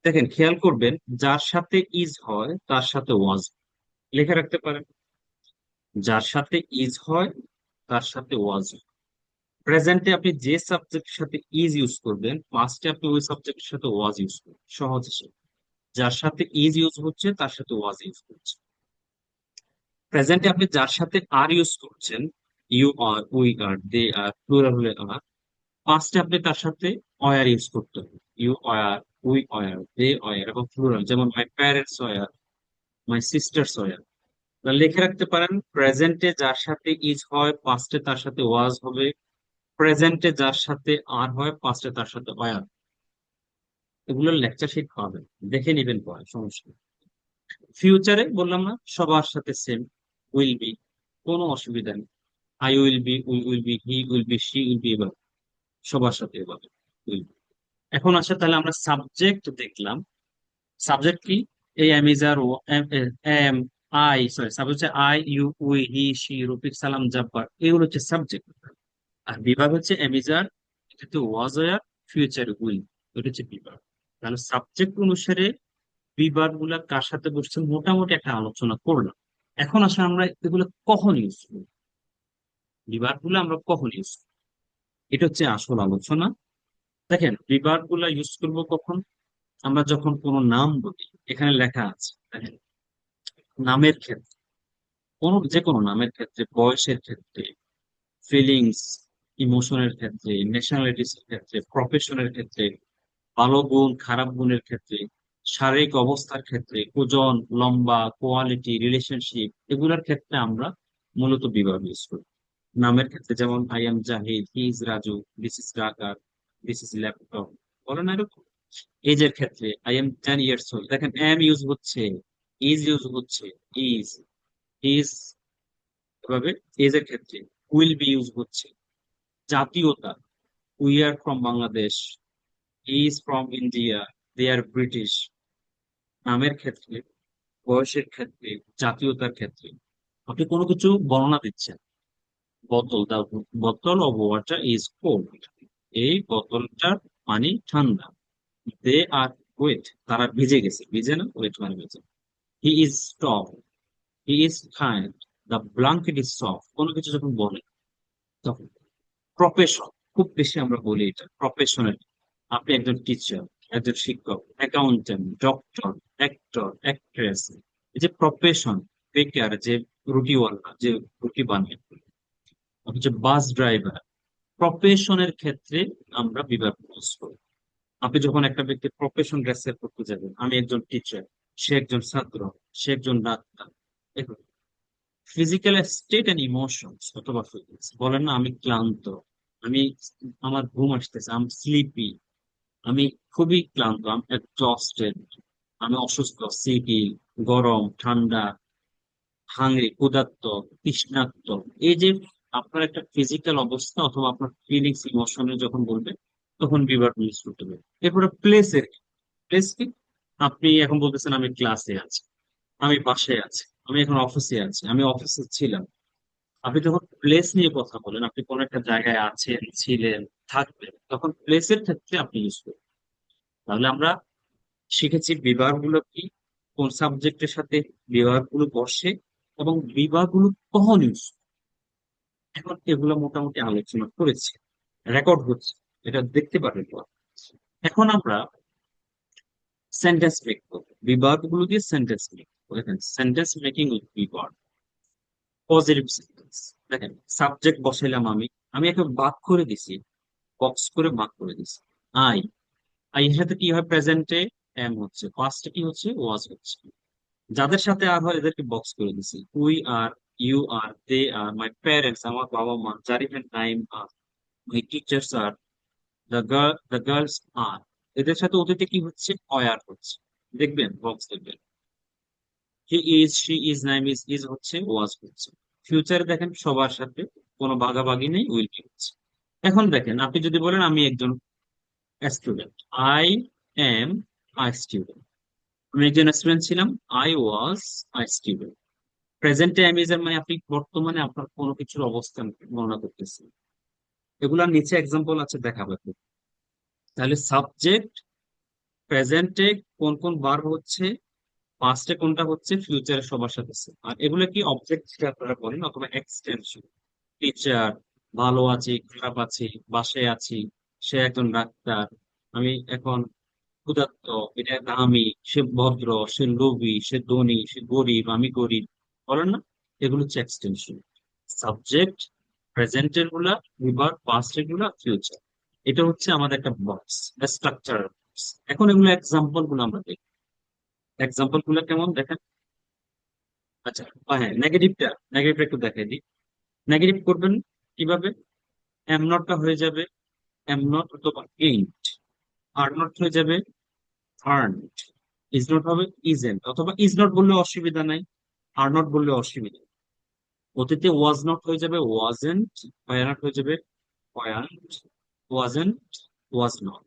দেখেন, খেয়াল করবেন, যার সাথে ইজ হয় তার সাথে ওয়াজ লিখে রাখতে পারেন। যার সাথে ইজ হয় তার সাথে ওয়াজ। প্রেজেন্টে আপনি যে সাবজেক্টের সাথে ইজ ইউজ করবেন, পাস্টে আপনি ওই সাবজেক্টের সাথে ওয়াজ ইউজ করবেন, সহজ হিসেবে। যার সাথে ইজ ইউজ হচ্ছে তার সাথে ওয়াজ ইউজ করছে। প্রেজেন্টে আপনি যার সাথে আর ইউজ করছেন, you are, we are, they are, plural হলে আর। পাস্টে আপনি তার সাথে অয়ার ইউজ করতে হবে, you were, we were, they were, এবং প্লুরাল, যেমন my parents were, my sisters were. লিখে রাখতে পারেন, প্রেজেন্টে যার সাথে ইজ হয়, পাস্টে তার সাথে ওয়াজ হবে। প্রেজেন্টে যার সাথে আর হয়, পাস্টে তার সাথে ওয়ার। এগুলোর লেকচার শিট পাবেন, দেখে নিবেন পরে, সমস্যা নেই। ফিউচারে বললাম না, সবার সাথে সেম, উইল বি, কোনো অসুবিধা নেই। I will B, we will be, he will be, she will be, এবার সবার সাথে এভাবে উইল বি। এখন আসে, তাহলে আমরা সাবজেক্ট দেখলাম। সাবজেক্ট কি? এই am is are, am, I, sorry, subject হচ্ছে I, you, we, he, she, Rafiq, Salam, Jabbar, এগুলো হচ্ছে সাবজেক্ট। আর বিভাগ হচ্ছে এম ইজ আর, এটা ওয়াজ ওয়ার, ফিউচার উইল, এটা হচ্ছে বিভাগ। তাহলে সাবজেক্ট অনুসারে বিভাগ গুলা কার সাথে বসছে মোটামুটি একটা আলোচনা করলাম। এখন আসলে আমরা এগুলো কখন ইউজ করি, বিভাগ গুলো আমরা কখন ইউজ করি, এটা হচ্ছে আসল আলোচনা। দেখেন বিভাগ গুলা ইউজ করবো কখন, আমরা যখন কোনো নাম বলি, এখানে লেখা আছে দেখেন, নামের ক্ষেত্রে, যে কোনো নামের ক্ষেত্রে, বয়সের ক্ষেত্রে, ফিলিংস ইমোশনের ক্ষেত্রে, ন্যাশনালিটিস এর ক্ষেত্রে, প্রফেশনের ক্ষেত্রে, ভালো গুণ খারাপ গুণের ক্ষেত্রে, শারীরিক অবস্থার ক্ষেত্রে, ওজন, লম্বা, কোয়ালিটি, রিলেশনশিপ, এগুলোর ক্ষেত্রে আমরা মূলত বিভাগ ইউজ করি। নামের ক্ষেত্রে যেমন I am Jahid, he is Raju, this is রাকার, দিস ইজ ল্যাপটপ, বলে না এরকম। এজের ক্ষেত্রে আই এম 10 years old, দেখেন এম ইউজ হচ্ছে, ইজ ইউজ হচ্ছে, ইজ ইজ এভাবে। এজের ক্ষেত্রে উইল বি ইউজ হচ্ছে। জাতীয়তা, we are from Bangladesh, he is from India, they are British. নামের ক্ষেত্রে, বয়সের ক্ষেত্রে, জাতীয়তার ক্ষেত্রে আপনি কোনো কিছু বর্ণনা দিচ্ছেন, বোতল, দা বোতল অফ ওয়াটার ইজ কোল্ড, এই বোতলটার পানি ঠান্ডা। দে আর ওয়েট, তারা ভিজে গেছে, ভিজে না, ওয়েট মানে ভিজে। He is tall, he is kind, the blanket is soft, কোনো কিছু যখন বলে তখন। প্রফেশন, খুব বেশি আমরা বলি এটা প্রফেশনাল, আপনি একজন টিচার, একজন শিক্ষক, অ্যাকাউন্টেন্ট, ডক্টর, অ্যাক্টর, অ্যাক্ট্রেস, এই যে প্রফেশন। বেকার, যে রুটিওয়ালা, যে রুটি বানিয়ে, অথচ বাস ড্রাইভার, প্রফেশনের ক্ষেত্রে আমরা বিভাগ ইউজ করি। আপনি যখন একটা ব্যক্তির প্রফেশন রেসের করতে যাবেন, আমি একজন টিচার, সে একজন ছাত্র, সে একজন ডাক্তার। ফিজিক্যাল স্টেট এন্ড ইমোশনস অথবা ফিলিংস, বলেন না আমি ক্লান্ত, আমি, আমার ঘুম আসতেছে, আমি স্লিপি, আমি খুবই ক্লান্ত, আমি এক্সস্টেড, আমি অসুস্থ, সিকি, গরম, ঠান্ডা, হাংরি, ক্ষুধার্ত, তৃষ্ণার্ত। এই যে আপনার একটা ফিজিক্যাল অবস্থা অথবা আপনার ফিলিংস ইমোশনে যখন বলবে, তখন বিভাগ ইউজ করতে হবে। এরপরে প্লেসের, প্লেস কি, আপনি এখন বলতেছেন আমি ক্লাসে আছি, আমি বাসায় আছি, আমি এখন অফিসে আছি, আমি অফিসে ছিলাম। আপনি যখন প্লেস নিয়ে কথা বলেন, আপনি কোন একটা জায়গায় আছেন, ছিলেন, থাকবেন, তখন প্লেসের ক্ষেত্রে আপনি ইউজ করবেন। তাহলে আমরা শিখেছি বিভাগগুলো কি, কোন সাবজেক্টের সাথে বিভাগগুলো বসে, এবং বিভাগগুলো কখন ইউজ। এখন এগুলো মোটামুটি আলোচনা করেছি, রেকর্ড হচ্ছে, এটা দেখতে পারেন পর। এখন আমরা সেন্টেন্স মেক করবো, বিভাগগুলো দিয়ে সেন্টেন্স মেক করবো। দেখেন সেন্টেন্স মেকিং উইথ বিভাগ, পজিটিভ সেন্টেন্স। দেখেন সাবজেক্ট বসাইলাম আমি, আমি একটা বাক করে দিছি, বক্স করে বাক করে দিছি। আই, আই এর সাথে কি হয় প্রেজেন্টে, এম হচ্ছে, পাস্টে কি হচ্ছে, ওয়াজ হচ্ছে। যাদের সাথে আর হয় এদেরকে বক্স করে দিছি, we are, you are, they are, my parents, আমার বাবা মা, যার even time are, my teachers are, the girls are. এদের সাথে অতীতে কি হচ্ছে, অয়ার হচ্ছে, দেখবেন বক্স দেখবেন। হি is, she is, Naim is হচ্ছে, ওয়াজ হচ্ছে। ফিউচারে দেখেন সবার সাথে কোনো ভাগাভাগি নেই, উইল বি হচ্ছে। এখন দেখেন আপনি যদি বলেন আমি একজন student, I am I student, আমি একজন স্টুডেন্ট ছিলাম, আই ওয়াজ আই স্টুডেন্ট। প্রেজেন্টে আমি এর মানে আপনি বর্তমানে আপনার কোনো কিছুর অবস্থান বর্ণনা করতেছেন। এগুলার নিচে এক্সাম্পল আছে, দেখাবো একটু। তাহলে সাবজেক্ট, প্রেজেন্টে কোন কোন ভার্ব হচ্ছে, পাস্টে কোনটা হচ্ছে, ফিউচারে সবার সাথে আছে। আর এগুলো কি অবজেক্ট আপনারা বলেন অথবা এক্সটেনশন। টিচার, ভালো আছি, খারাপ আছি, বাসায় আছি, সে একজন ডাক্তার, আমি এখন ক্ষুধার্ত, এটা একটা আমি, সে ভদ্র, সে লোভী, সে ধনী, সে গরিব, আমি গরিব, বলেন না। এগুলো হচ্ছে এক্সটেনশন। সাবজেক্ট, প্রেজেন্টের গুলা, বিভাগ, পাস্টের গুলা, ফিউচার। এটা হচ্ছে আমাদের একটা বক্স, স্ট্রাকচার। এখন এগুলো এক্সাম্পল গুলো আমরা দেখি, এক্সাম্পল গুলো কেমন দেখেন। আচ্ছা, হ্যাঁ, নেগেটিভটা একটু দেখাই দিই। নেগেটিভ করবেন কিভাবে, এম নটটা হয়ে যাবে এম নট অথবা এইন্ট, আর নট হয়ে যাবে আর্নড, ইজ নট হবে ইজেন্ট, অথবা ইজ নট বললে অসুবিধা নাই, আর নট বললে অসুবিধা নেই। অতীতে ওয়াজ নট হয়ে যাবে ওয়াজেন্ট, ওয়ার নট হয়ে যাবে ওয়ান্ট, ওয়াজেন্ট, ওয়াজ নট।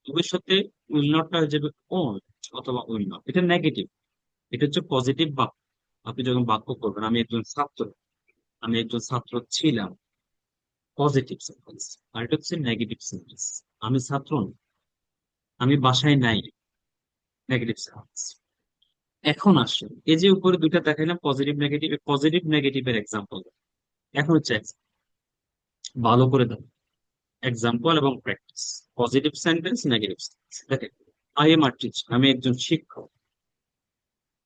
ভবিষ্যতে উইল নটটা হয়ে যাবে ওন্ট অথবা উইল নট। এটা নেগেটিভ, এটা হচ্ছে পজিটিভ বাক্য। আপনি যখন বাক্য করবেন, আমি একজন ছাত্র, আমি একজন ছাত্র ছিলাম, পজিটিভ সেন্টেন্স। আর এটা হচ্ছে নেগেটিভ সেন্টেন্স, আমি ছাত্র নই, আমি বাসায় নাই, নেগেটিভ সেন্টেন্স। এখন আসে এই যে উপরে দুইটা দেখাইলাম, পজিটিভ নেগেটিভ, পজিটিভ নেগেটিভের এক্সাম্পল। এখন হচ্ছে ভালো করে দেখো এক্সাম্পল এবং practice. Positive sentence, negative sentence. দেখেন, আই এম আ টিচার, আমি একজন শিক্ষক।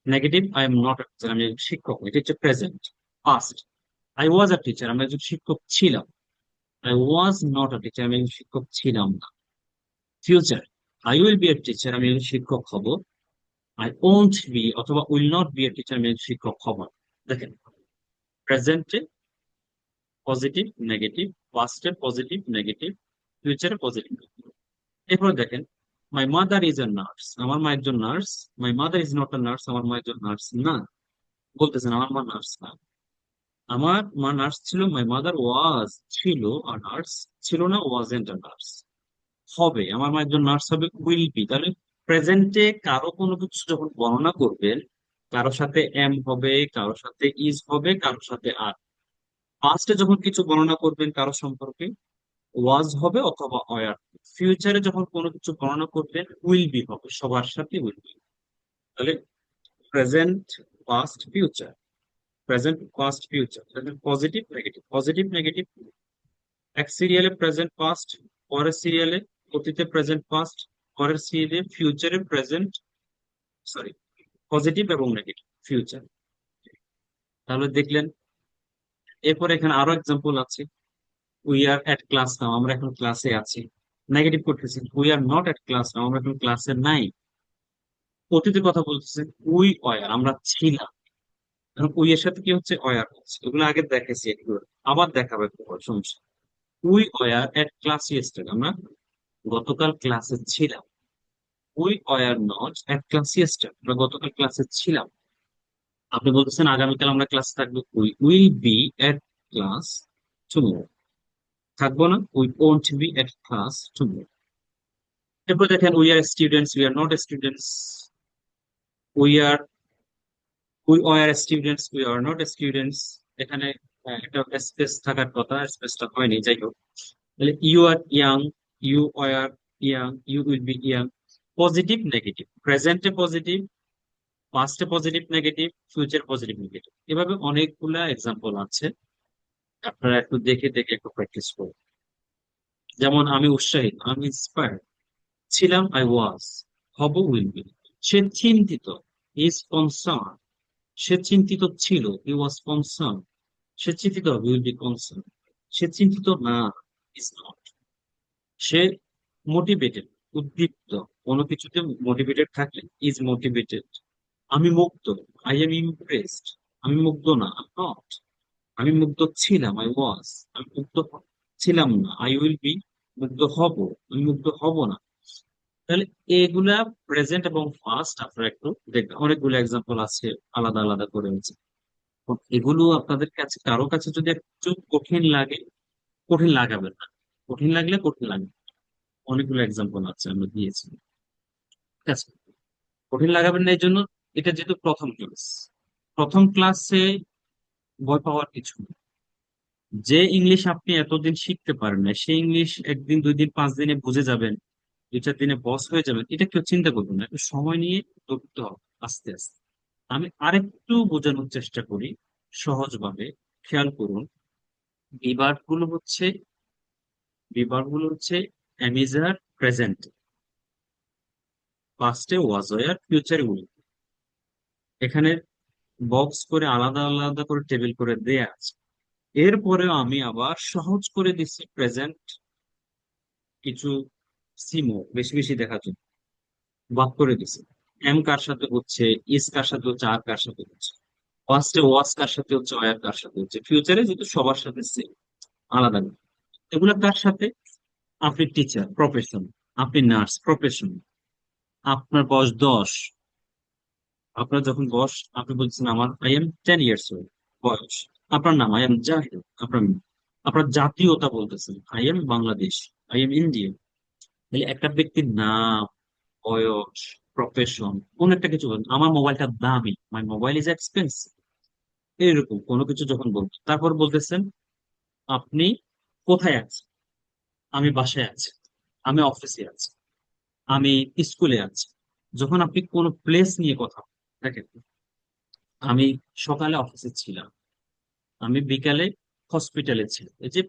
Negative, I am not a teacher, আমি একজন শিক্ষক। এটা হচ্ছে present. Past, I was a teacher, আমি একজন শিক্ষক ছিলাম। I was not a teacher, আমি একজন শিক্ষক ছিলাম না। Future, I will be a teacher, আমি একজন শিক্ষক হব। আই ওন্ট বি অথবা will not be a teacher, আমি একজন শিক্ষক হব না। দেখেন, প্রেজেন্টে পজিটিভ নেগেটিভ, পাস্টে পজিটিভ নেগেটিভ, ফিউচারে পজিটিভ। এরপর দেখেন, my mother is a nurse, আমার মা একজন নার্স। My mother is not a nurse, আমার মা একজন নার্স না। বলতেছেন আমার মা নার্স না, আমার মা নার্স ছিল। মাই মাদার ওয়াজ, ছিল, আর নার্স ছিল না, ওয়াজেন্ট আ নার্স। হবে, আমার মা একজন নার্স হবে। উইল বি, তাহলে প্রেজেন্টে কারো কোনো কিছু যখন বর্ণনা করবেন, কারো সাথে এম হবে, কারো সাথে ইজ হবে, কারো সাথে আর। পাস্টে যখন কিছু বর্ণনা করবেন কারো সম্পর্কে, ওয়াজ হবে অথবা ওয়ার। ফিউচারে যখন কোনো কিছু গণনা করবেন, উইল বি হবে, সবার সাথে উইল বি। তাহলে present, past, future. Present, past, future. Positive negative, positive negative. এক সিরিয়ালে প্রেজেন্ট পাস্ট, পরের সিরিয়ালে অতীতে প্রেজেন্ট পাস্ট, পরের সিরিয়ালে ফিউচারে প্রেজেন্ট, সরি, পজিটিভ এবং নেগেটিভ ফিউচার। তাহলে দেখলেন। এরপর এখানে আরো এক্সাম্পল আছে। We are at class now, আমরা এখন ক্লাসে আছি। নেগেটিভ করতেছি, we are not at class now, আমরা এখন ক্লাসে নাই। অতীতের কথা বলতেছে, উই ওয়ার, আমরা ছিলাম। এখন উই এর সাথে কি হচ্ছে, ওয়ার হচ্ছে। এগুলো আগে দেখেছি একটু, আবার দেখাবে সমস্যা। We were at class yesterday, আমরা গতকাল ক্লাসে ছিলাম। We were not at class yesterday, আমরা গতকাল ক্লাসে ছিলাম। আপনি বলতেছেন আগামীকাল আমরা ক্লাসে থাকবো, we will be at class tomorrow, থাকবো না, we won't be at class tomorrow. এরপর দেখেন, we are students, we are not students. We are we R students, we are not students. এখানে একটা স্পেস থাকার কথা, স্পেসটা হয়নি, যাই হোক। তাহলে you are young, you are young, you will be young. Positive negative, প্রেজেন্টে পজিটিভ, পাস্টে positive negative, future positive negative. এভাবে অনেকগুলা এক্সাম্পল আছে, আপনারা একটু দেখে দেখে একটু প্র্যাকটিস করুন। যেমন আমি উৎসাহিত, আমি ইন্সপায়ার্ড। ছিলাম, আই ওয়াজ। হব, উইল বি। সে চিন্তিত, ইজ কনসার্ন। সে চিন্তিত ছিল, হি ওয়াজ কনসার্ন। সে চিন্তিত হবে, উইল বি কনসার্ন। সে চিন্তিত না, ইজ নট। সে মোটিভেটেড, উদ্দীপ্ত, কোনো কিছুতে মোটিভেটেড থাকলে ইজ মোটিভেটেড। আমি মুগ্ধ, আই এম ইমপ্রেসড। আমি মুগ্ধ না, নট। আমি মুগ্ধ ছিলাম, আই ওয়াজ। আমি মুগ্ধ ছিলাম না, আই উইল বি। মুগ্ধ হব, আমি মুগ্ধ হব না। তাহলে এগুলা প্রেজেন্ট এবং পাস্ট আপনারা একটু দেখবেন, অনেকগুলো এক্সাম্পল আছে আলাদা আলাদা করে হচ্ছে। এগুলো আপনাদের কাছে, কারো কাছে যদি একটু কঠিন লাগে, কঠিন লাগাবেন না। কঠিন লাগলে কঠিন লাগবে, অনেকগুলো এক্সাম্পল আছে আমরা দিয়েছি। ঠিক আছে, কঠিন লাগাবেন না এই জন্য। এটা যেহেতু প্রথম ক্লাস, প্রথম ক্লাসে ভয় পাওয়ার কিছু নেই। যে ইংলিশ আপনি এতদিন শিখতে পারেন না, সেই ইংলিশ একদিন, 2 দিন, 5 দিনে বুঝে যাবেন, 2-4 দিনে বস হয়ে যাবেন, এটা কেউ চিন্তা করবেন না। একটু সময় নিয়ে ধরতে হবে, আস্তে আস্তে। আমি আরেকটু বোঝানোর চেষ্টা করি সহজভাবে। খেয়াল করুন, বিভার্ব গুলো হচ্ছে, অ্যামিজার, প্রেজেন্ট, পাস্টে ওয়াজ ওয়ার, ফিউচারে উইল। এখানে বক্স করে আলাদা আলাদা করে টেবিল করে দেয়া আছে। এরপরেও আমি আবার সহজ করে দিচ্ছি প্রেজেন্ট, কিছু সিমো বেশি বেশি দেখার জন্য ভাগ করে দিচ্ছি। এম কার সাথে হচ্ছে, ইস কার সাথে হচ্ছে, আর কার সাথে হচ্ছে। পাস্টে ওয়াজ কার সাথে হচ্ছে, ওয়ার কার সাথে হচ্ছে। ফিউচারে যেহেতু সবার সাথে সেম, আলাদা না। এগুলো কার সাথে, আপনি টিচার প্রফেশন, আপনি নার্স প্রফেশন, আপনার বয়স 10, আপনার যখন বয়স, আপনি বলছেন আমার আই এম 10 years old বয়স। আপনার নাম আই এম জাহিদ, আপনার আপনার জাতীয়তা বলতেছেন I am Bangladesh, I am Indian. তাহলে একটা ব্যক্তির নাম, বয়স, প্রফেশন, কোন একটা কিছু বলেন, আমার মোবাইলটা দামি, মাই মোবাইল ইজ এক্সপেন্সিভ, এরকম কোনো কিছু যখন বলছেন। তারপর বলতেছেন আপনি কোথায় আছেন, আমি বাসায় আছি, আমি অফিসে আছি, আমি স্কুলে আছি। যখন আপনি কোনো প্লেস নিয়ে কথা বলেন, দেখেন, আমি সকালে অফিসে ছিলাম, আমি বিকালে হসপিটালে ছিলাম। এই যে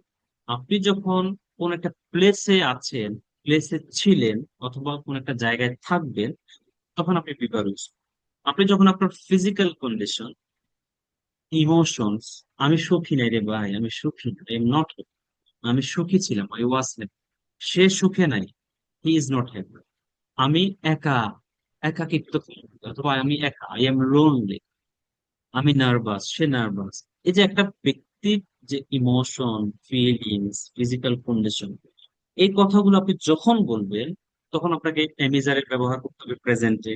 আপনি যখন কোন একটা প্লেসে আছেন, প্লেসে ছিলেন, অথবা কোন একটা জায়গায় থাকবেন, তখন আপনি প্রিপার হয়েছেন। আপনি যখন আপনার ফিজিক্যাল কন্ডিশন, ইমোশনস, আমি সুখী নাই রে ভাই, আমি সুখী না, আই এম নট, আমি সুখী ছিলাম, আই ওয়াজ হ্যাপি, সে সুখে নাই, হি ইজ নট হ্যাপি, আমি একা, একাকিত্ব feel করি, অথবা আমি একা, আই এম লোনলি, আমি নার্ভাস, সে নার্ভাস। এই যে একটা ব্যক্তির যে ইমোশন, ফিলিংস, ফিজিক্যাল কন্ডিশন, এই কথাগুলো আপনি যখন বলবেন, তখন আপনাকে এমিজারের ব্যবহার করতে হবে প্রেজেন্টে,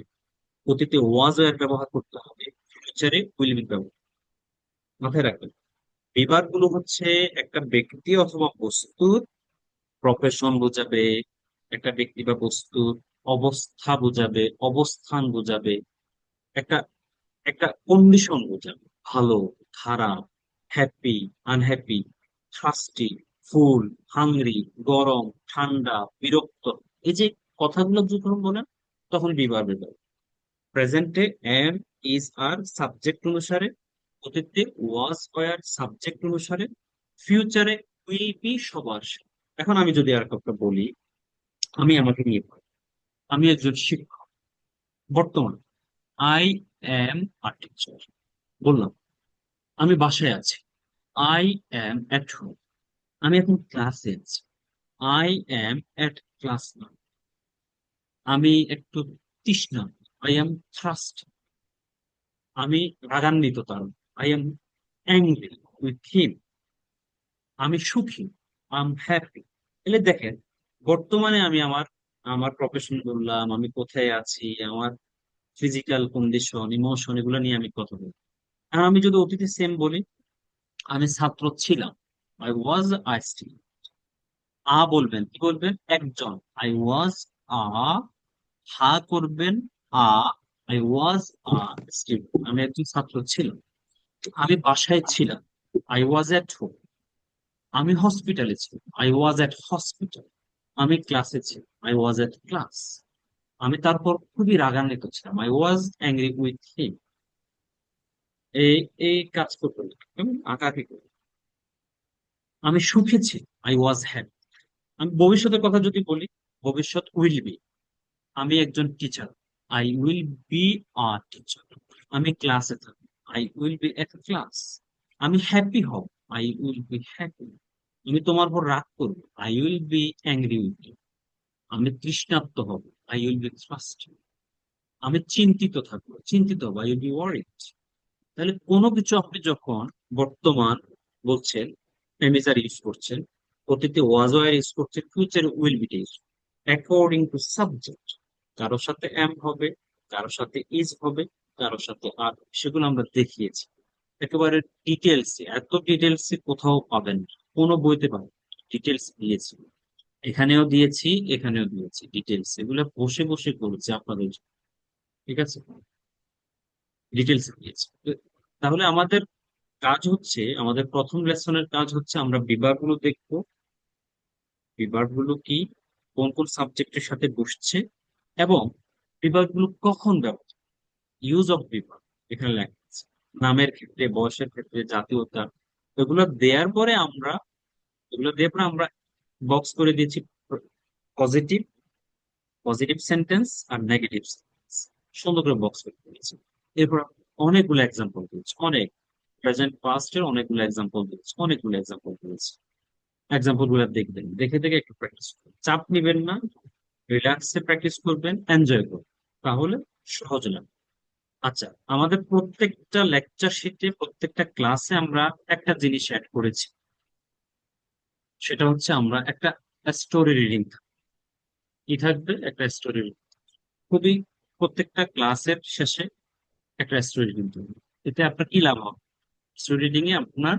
অতীতে ওয়াজ এর ব্যবহার করতে হবে, ফিউচারে উইল বি ব্যবহার। মাথায় রাখবেন, বিভাগগুলো হচ্ছে একটা ব্যক্তি অথবা বস্তুর প্রফেশন বোঝাবে, একটা ব্যক্তি বা বস্তুর অবস্থা বোঝাবে, অবস্থান বোঝাবে, একটা একটা কন্ডিশন বোঝাবে, ভালো, খারাপ, হ্যাপি, আনহ্যাপি, থ্রাস্টি, ফুল, হাংরি, গরম, ঠান্ডা, বিরক্ত। এই যে কথাগুলো যখন বলেন, তখন বিভাগ বিভাগ। প্রেজেন্টে এম, ইজ, আর সাবজেক্ট অনুসারে, অতীতে ওয়াজ ওয়্যার সাবজেক্ট অনুসারে, ফিউচারে উইল বি সবার সাথে। এখন আমি যদি আর কাউকে বলি, আমি আমাকে নিয়ে বলি, আমি একজন শিক্ষক বর্তমান, আই এম আ টিচার, বললাম। আমি বাসায় আছি, আই এম এট হোম। আমি এখন ক্লাসে আছি, আই এম এট ক্লাস নাও। আমি একটু তৃষ্ণা, আই এম থ্রাস্ট। আমি রাগান্বিত, তার I am angry with him. আমি সুখী, আই এম হ্যাপি। এলে দেখেন, বর্তমানে আমি আমার আমার প্রফেশন বললাম, আমি কোথায় আছি, আমার ফিজিক্যাল কন্ডিশন, ইমোশন, এগুলো নিয়ে আমি কথা বলি। আর আমি যদি অতীতে সেম বলি, আমি ছাত্র ছিলাম, আই ওয়াজ আই স্টিল। বলবেন, কি বলবেন? একজন, আই ওয়াজ আ। হা করবেন, আ। আই ওয়াজ আ স্টিল, আমি একজন ছাত্র ছিলাম। আমি বাসায় ছিলাম, আই ওয়াজ এট হোম। আমি হসপিটালে ছিলাম, আই ওয়াজ এট হসপিটাল। আমি ক্লাসে ছিলাম, আই ওয়াজ এট ক্লাস। আমি তারপর খুবই রাগান্বিত ছিলাম, I was angry with him. এই এই কাজ করতে আঁকাআঁকি করি। আমি সুখী ছিলাম, আই ওয়াজ হ্যাপি। আমি ভবিষ্যতের কথা যদি বলি, ভবিষ্যৎ উইল বি। আমি একজন টিচার, I will be a teacher. আমি ক্লাসে থাকবো, I will be at class. আমি হ্যাপি হব, আই উইল বি হ্যাপি। আমি তোমার উপর রাগ করবো, I will be angry with you. আমি তৃষ্ণার্ত হব, আই উইল বি থ্রাস্টি। আমি চিন্তিত থাকবো, চিন্তিত হবো, আই উইল বি ওয়ারিড। তাহলে কোনো কিছু আপনি যখন বর্তমান বলছেন, প্রেমিসার ইউজ করছেন, অতীতে ওয়াজ ওয়ার ইউজ করছেন, future will be use according to subject. কারোর সাথে এম হবে, কারোর সাথে ইজ হবে, কারোর সাথে আর, সেগুলো আমরা দেখিয়েছি একেবারে ডিটেলস। এত ডিটেলস কোথাও পাবেন না, কোনো বইতে পাবেন, ডিটেলস দিয়েছি, এখানেও দিয়েছি, এখানেও দিয়েছি ডিটেলস, এগুলো বসে বসে করেছি আপনাদের জন্য। ঠিক আছে, ডিটেলস দিয়েছি। তাহলে আমাদের কাজ হচ্ছে, আমাদের প্রথম লেসনের কাজ হচ্ছে, আমরা বিভাগগুলো দেখবো, বিভাগগুলো কি, কোন কোন সাবজেক্টের সাথে বসছে, এবং বিভাগগুলো কখন ব্যবহার, ইউজ অফ বিভাগ এখানে লেখা আছে, নামের ক্ষেত্রে, বয়সের ক্ষেত্রে, জাতীয়তা, এগুলো দেওয়ার পরে আমরা, এগুলো দেওয়ার পরে আমরা বক্স করে দিয়েছি পজিটিভ, পজিটিভ সেন্টেন্স আর নেগেটিভ সেন্টেন্স, সুন্দর করে বক্স করে দিয়েছি। এরপর অনেকগুলো এক্সাম্পল দিয়েছি, অনেক প্রেজেন্ট পাস্টের অনেকগুলো এক্সাম্পল দিয়েছি, অনেকগুলো এক্সাম্পল দিয়েছি। এক্সাম্পল গুলো দেখবেন, দেখে দেখে একটু প্র্যাকটিস করবেন, চাপ নিবেন না, রিল্যাক্সে প্র্যাকটিস করবেন, এনজয় করবেন, তাহলে সহজ লাগবে। আচ্ছা, আমাদের প্রত্যেকটা লেকচার শিটে, প্রত্যেকটা ক্লাসে আমরা একটা জিনিস অ্যাড করেছি, সেটা হচ্ছে আমরা একটা স্টোরি রিডিং, কি থাকবে, একটা স্টোরি, খুবই, প্রত্যেকটা ক্লাসের শেষে একটা স্টোরি রিডিং থাকবে। এতে আপনার কি লাভ হবে? স্টোরি রিডিং এ আপনার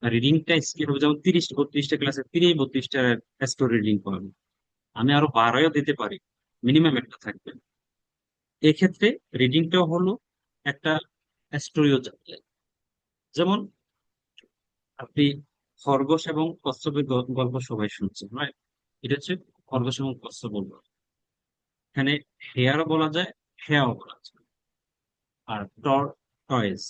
রিডিংটা স্কিল হবে, যেমন 30-32টা ক্লাসে 30-32টা স্টোরি রিডিং পাবেন। আমি আরো 12ও দিতে পারি, মিনিমাম একটা থাকবে। এক্ষেত্রে রিডিংটাও হলো একটা স্টোরিও যাবে। যেমন আপনি খরগোশ এবং কচ্ছপের গল্প সবাই শুনছেন, রাইট? এটা হচ্ছে খরগোশ এবং কচ্ছপ গল্প। এখানে হেয়ারও বলা যায়, হেয়াও বলা যায়। আর টয়েস।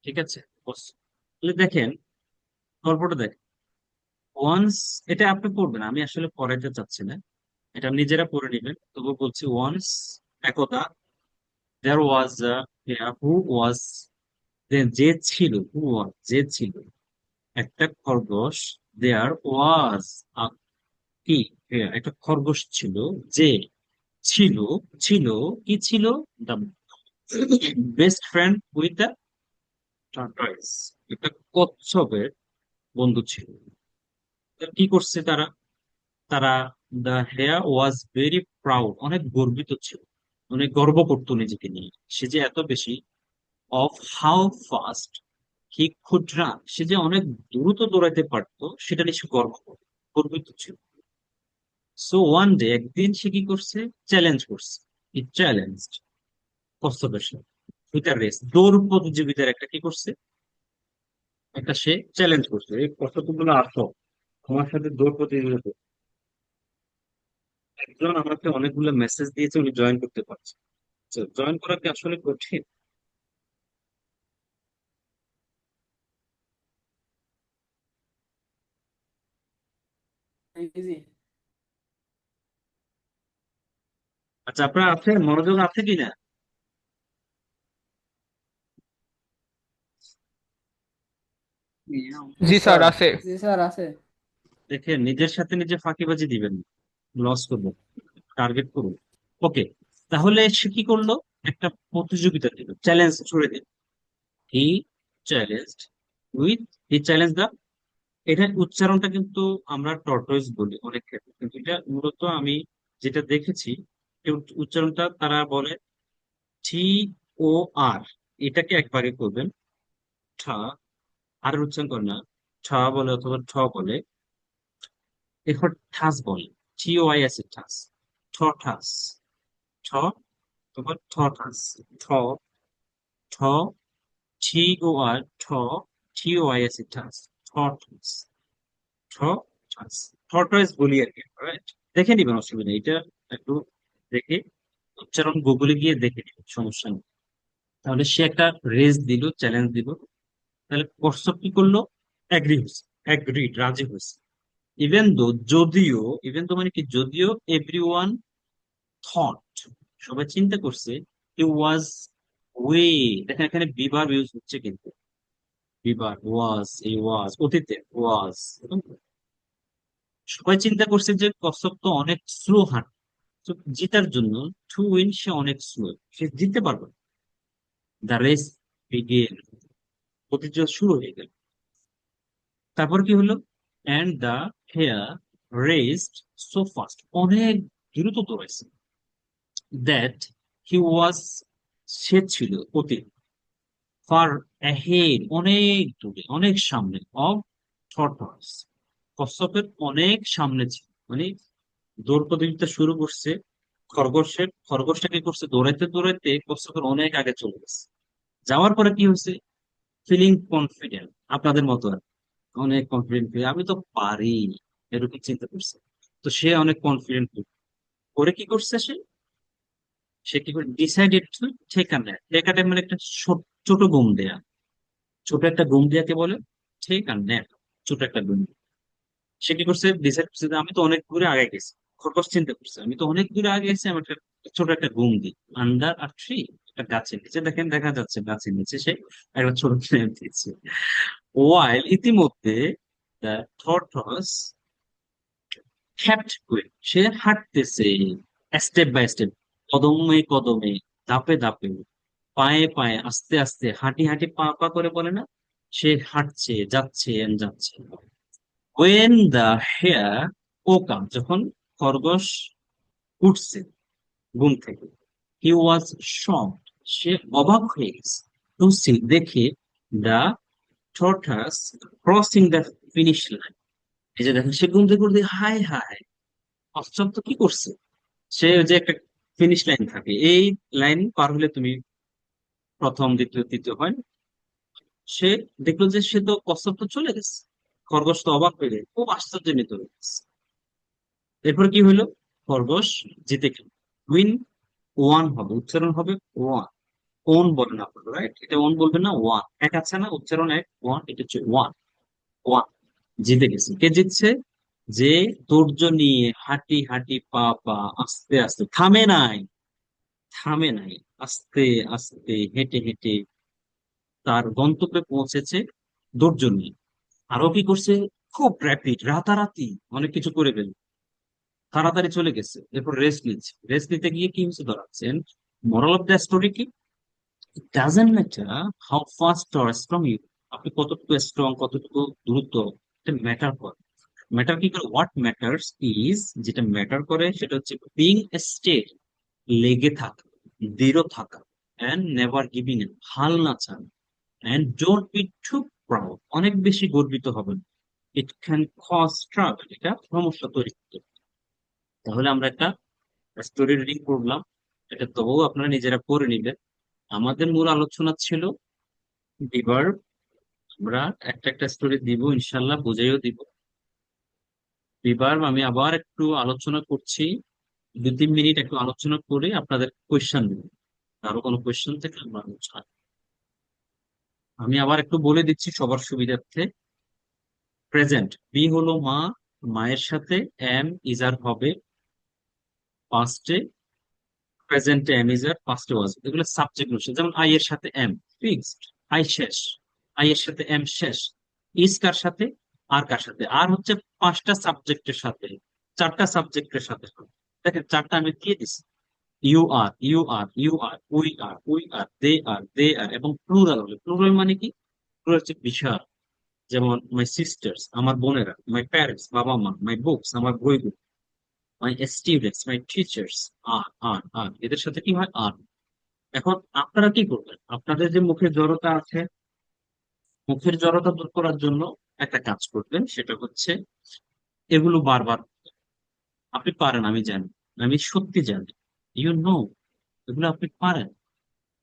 ঠিক আছে, তাহলে দেখেন গল্পটা দেখেন। ওয়ান্স, এটা আপনি পড়বেন, আমি আসলে পড়াইতে চাচ্ছি না, এটা নিজেরা পড়ে নেবেন। তবু বলছি, ওয়ান্স একদা, দেয়ার ওয়াজ হু ওয়াজ, যে ছিল, হু ওয়াজ যে ছিল, একটা খরগোশ। দেয়ার ওয়াজ, কি, একটা খরগোশ ছিল, যে ছিল, ছিল কি ছিল, the best friend with the tortoise, একটা কচ্ছপের বন্ধু ছিল। তো কি করছে তারা, তারা, the hare was very proud, অনেক গর্বিত ছিল, অনেক গর্ব করতো নিজেকে নিয়ে, সে যে এত বেশি, of how fast he could run, সে যে অনেক দ্রুত দৌড়াইতে পারতো সেটা নিয়ে সে গর্বিত ছিল। সো ওয়ান ডে, একদিন সে কি করছে, চ্যালেঞ্জ করছে, ই চ্যালেঞ্জ কচ্ছপের সাথে, উইথ রেস, দৌড় প্রতিযোগিতার একটা কি করছে, একটা সে চ্যালেঞ্জ করছে, এই কচ্ছপগুলো আসো আমার সাথে দৌড় প্রতিযোগিতা। একজন আমাকে অনেকগুলো মেসেজ দিয়েছে, উনি জয়েন করতে পারছে। জয়েন করা কি আসলে কঠিন? ইজি। আচ্ছা, আপনার আছে, মনোযোগ আছে কিনা? জি স্যার আছে। জি স্যার আছে। দেখে নিজের সাথে নিজে ফাঁকিবাজি দিবেন, লস করবো, টার্গেট করুন। ওকে, তাহলে সে কি করলো, একটা প্রতিযোগিতা দিল, চ্যালেঞ্জ ছুড়ে দিল। হি চ্যালেঞ্জ উইথ, হি চ্যালেঞ্জ দা, এটার উচ্চারণটা কিন্তু আমরা টর্টয়েস বলি অনেক ক্ষেত্রে, কিন্তু এটা মূলত আমি যেটা দেখেছি, এই উচ্চারণটা তারা বলে টি ও আর, এটাকে একবারে করবেন, ঠা, আর উচ্চারণ করে না, ঠ বলে অথবা ঠ বলে, এরপর ঠাস বলে, টি ও আই আছে, ঠাস, ঠ ঠাস, ঠ, তারপর ঠ ঠাস, ঠ, ঠ, টি ও আর, ঠ, টি ও আই আছে, ঠাস, ঠ ঠাস, ঠ ঠাস, টর্টয়েস বলি আর কি, রাইট? দেখে নিবেন, অসুবিধা নেই। এটা একটু দেখে উচ্চারণ গুগলে গিয়ে দেখে নিবেন, সমস্যা নেই। তাহলে সে একটা রেস দিল, চ্যালেঞ্জ দিল, তাহলে কশ্যপ কি করলো, অ্যাগ্রি হয়েছে, অ্যাগ্রিড, রাজি হয়েছে। ইভেন দো, যদিও, ইভেন দো মানে কি, যদিও এভরি ওয়ান থট, সবাই চিন্তা করছে, হি ওয়াজ ওয়ে, দেখেন এখানে বিবার ইউজ হচ্ছে কিন্তু, বিবার ওয়াজ, এই ওয়াজ অতীতে ওয়াজ, সবাই চিন্তা করছে যে কচ্ছপ তো অনেক স্লো হাঁটে, তো জেতার জন্য, টু উইন, সে অনেক স্লো, সে জিততে পারবে না। দ্য রেস বিগেন, প্রতিযোগিতা শুরু হয়ে গেল। তারপর কি হলো, and the hare raced so fast, অনেক দ্রুত দৌড়াইছে, দ্যাট হি ওয়াজ, সে ছিল অতি, ফার অ্যাহেড, অনেক দূরে, অনেক সামনে, অফ টর্টয়েস, কচ্ছপের অনেক সামনে ছিল, মানে দৌড় প্রতিযোগিতা শুরু করছে, খরগোশটা কি করছে, দৌড়াইতে দৌড়াইতে কচ্ছপের অনেক আগে চলে গেছে। যাওয়ার পরে কি হয়েছে, ফিলিং কনফিডেন্ট, আপনাদের মতো আর কি। অনেক কনফিডেন্ট, আমি তো পারি, এরকম চিন্তা করছে। তো সে অনেক কনফিডেন্ট করে কি করছে, সে সে কি করে, decided to take a nap, take a, মানে একটা ছোট ঘুম দেয়া, ছোট একটা ঘুম দেয়াকে বলে টেক আ ন্যাপ, ছোট একটা ঘুম। সে কি করছে, ডিসাইড করছে যে আমি তো অনেক দূরে আগে গেছি, খরগোশ চিন্তা করছে, আমি তো অনেক দূরে আগে গেছি, আমি একটা ছোট একটা ঘুম দিই, আন্ডার আ ট্রি, একটা গাছের নিচে, দেখেন দেখা যাচ্ছে গাছের নিচে সে একটা ছোট ন্যাপ দিচ্ছে। ওয়াইল, ইতিমধ্যে, দ্য টর্টয়েস kept going, সে হাঁটতেছে, স্টেপ বাই স্টেপ, কদমে কদমে, ধাপে ধাপে, পায়ে পায়ে, আস্তে আস্তে, হাঁটি হাঁটি, পা পা করে বলে না, সে হাঁটছে, যাচ্ছে and যাচ্ছে। When the hare woke up, যখন খরগোশ উঠছে ঘুম থেকে, হি ওয়াজ শকড, সে অবাক হয়ে গেছে, টু সি, দেখে, the tortoise crossing the finish line, এই যে দেখেন সে ঘুম থেকে উঠে, হাই হাই, কচ্ছপ তো কি করছে, সে ওই যে একটা ফিনিশ লাইন থাকে, এই লাইন পার হলে তুমি প্রথম, দ্বিতীয়, তৃতীয় হয় না? সে দেখলো যে সে তো, কচ্ছপ তো চলে গেছে, খরগোশ তো অবাক হয়ে গেছে, খুব আশ্চর্যান্বিত হয়ে গেছে। এরপর কি হইলো, খরগোশ জিতে গেল, উইন, ওয়ান হবে, উচ্চারণ হবে ওয়ান, ওন বলেন আপনারা, রাইট? এটা ওন বলবেন না, ওয়ান। এক আছে না, উচ্চারণ এক, ওয়ান, এটা হচ্ছে ওয়ান। ওয়ান জিতে গেছে। কে জিতছে? যে ধৈর্য নিয়ে হাঁটি হাঁটি পা পা আস্তে আস্তে থামে নাই, থামে নাই, আস্তে আস্তে হেঁটে হেঁটে তার গন্তব্যে পৌঁছেছে ধৈর্য নিয়ে। আরো কি করছে? খুব র্যাপিড, রাতারাতি অনেক কিছু করে ফেলছে, তাড়াতাড়ি চলে গেছে। এরপর রেস্ট নিচ্ছে, রেস্ট নিতে গিয়ে কি হচ্ছে ধরাচ্ছেন। মোরাল অফ দ্য স্টোরি কি? It doesn't matter how fast or strong you, আপনি কতটুকু স্ট্রং, কতটুকু দ্রুত, এটা ম্যাটার করে। ম্যাটার কি করে? হোয়াট ম্যাটার্স ইজ, যেটা ম্যাটার করে সেটা হচ্ছে বিং স্টেড, লেগে থাকা, দৃঢ় থাকা, অ্যান্ড নেভার গিভিং আপ, হাল না ছাড়া, and don't be too proud, অনেক বেশি গর্বিত হবেন। ইট ক্যান কজ ট্রাবল, এটা সমস্যা তৈরি করতে পারে। তাহলে আমরা একটা স্টোরি রিডিং করলাম, এটা তবুও আপনারা নিজেরা পড়ে নিবেন। আমাদের মূল আলোচনা ছিল বিবার। আমরা একটা একটা স্টোরি দিব, ইনশাল্লাহ বুঝাইও দিব। বিবার আমি আবার একটু আলোচনা করছি, 2-3 মিনিট একটু আলোচনা করে আপনাদের কোয়েশ্চেন দেবো। আরো কোনো কোয়েশ্চেন থেকে আমরা আলোচনা, আমি আবার একটু বলে দিচ্ছি সবার সুবিধার্থে। প্রেজেন্ট, বি হলো মা, মায়ের সাথে এম ইজার হবে পাস্টে, প্রেজেন্টে এম ইজার, পাস্টে ওয়াজ, এগুলো সাবজেক্ট নোটেশন। যেমন আই এর সাথে এম, ফিক্সড, আই শেষ, আই এর সাথে এম শেষ। ইজ কার সাথে? আর কার সাথে? আর হচ্ছে 5টা সাবজেক্টের সাথে, 4টা সাবজেক্টের সাথে। দেখেন 4টা আমি দিয়ে দিচ্ছি। You are, you are, you are, we are, we are, they are, এবং প্লুরাল হলে, প্লুরাল মানে কি? প্লুরাল হচ্ছে বিশাল। যেমন মাই সিস্টার্স, আমার বোনেরা, মাই প্যারেন্টস, বাবা মা, মাই বুকস, আমার বইগুলো, মাই স্টুডেন্টস, মাই টিচার্স, আর এদের সাথে কি হয়? আর। এখন আপনারা কি করবেন? আপনাদের যে মুখের জড়তা আছে, মুখের জড়তা দূর করার জন্য একটা কাজ করবেন, সেটা হচ্ছে এগুলো বারবার, আপনি পারেন আমি জানি, আমি সত্যি জানি, ইউ নো, এগুলো আপনি পারেন,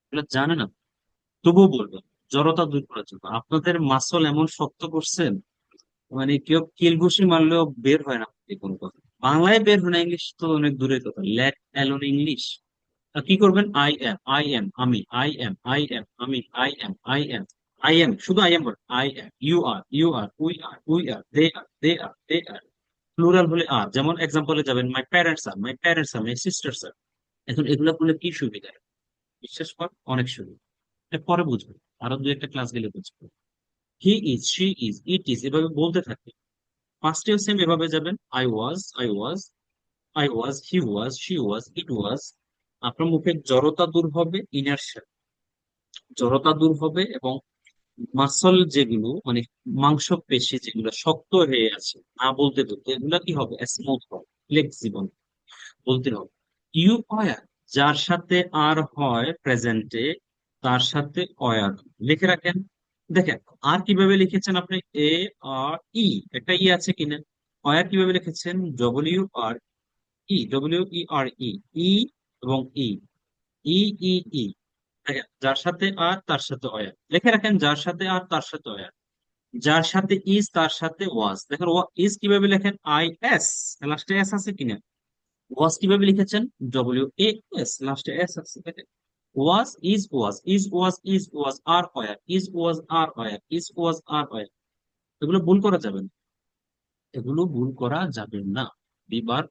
এগুলো জানেন না, তবুও বলবেন জড়তা দূর করার জন্য। আপনাদের মাসল এমন শক্ত করছেন, মানে কেউ কিল ঘুষি মারলেও বের হয় না এই কোনো কথা। বাংলায় বের হয় না, ইংলিশ তো অনেক দূরের কথা, লেট অ্যালোন ইংলিশ। কি করবেন? আই এম, আই এম আমি, আই এম, আই এম আমি, I am, I am, I am, শুধু আই এম বল, I am, you are, we are, they are. Plural হলে আর। যেমন এক্সাম্পলে যাবেন, my parents are, my parents are, my sisters are. এখন এগুলো করলে কি সুবিধা? বিশ্বাস কর, অনেক সুবিধা। এটা পরে বুঝবেন, আরো 2-একটা ক্লাস গেলে বুঝবেন। হি is, she is, it is, এভাবে বলতে থাকে। ফার্স্টেও সেম এভাবে যাবেন, I was, he was, she was, ইট ওয়াজ। আপনার মুখের জড়তা দূর হবে, ইনার্শিয়া, জড়তা দূর হবে, এবং মাসল যেগুলো মানে মাংস পেশি যেগুলো শক্ত হয়ে আছে না বলতে বলতে, এগুলা কি হবে? স্মুথ হবে, ফ্লেক্সিবল বলতে হবে। ইউ অয়ার, যার সাথে আর হয় প্রেজেন্টে, তার সাথে অয়ার লিখে রাখেন। দেখেন আর কিভাবে লিখেছেন আপনি, এ আর ই, একটা ই আছে কিনা। অয়ার কিভাবে লিখেছেন? ডব্লিউ আর ই, ডব্লিউ ই আর ই, ই এবং ই, ই ই ই। দেখেন যার সাথে আর তার সাথে অয়ার লিখে রাখেন, যার সাথে আর তার সাথে অয়ার। যার সাথে ইজ, তার সাথে ওয়াজ। দেখেন ইজ কিভাবে লেখেন? আই এস, লাস্টে এস আছে কিনা। ওয়াজ কিভাবে লিখেছেন? ডব্লিউ এ এস, লাস্টে এস আছে। দেখেন was, is was, is was, is was are were, is was are were, is was are were. এগুলো ভুল করা যাবে না, এগুলো ভুল করা যাবে না। বিবার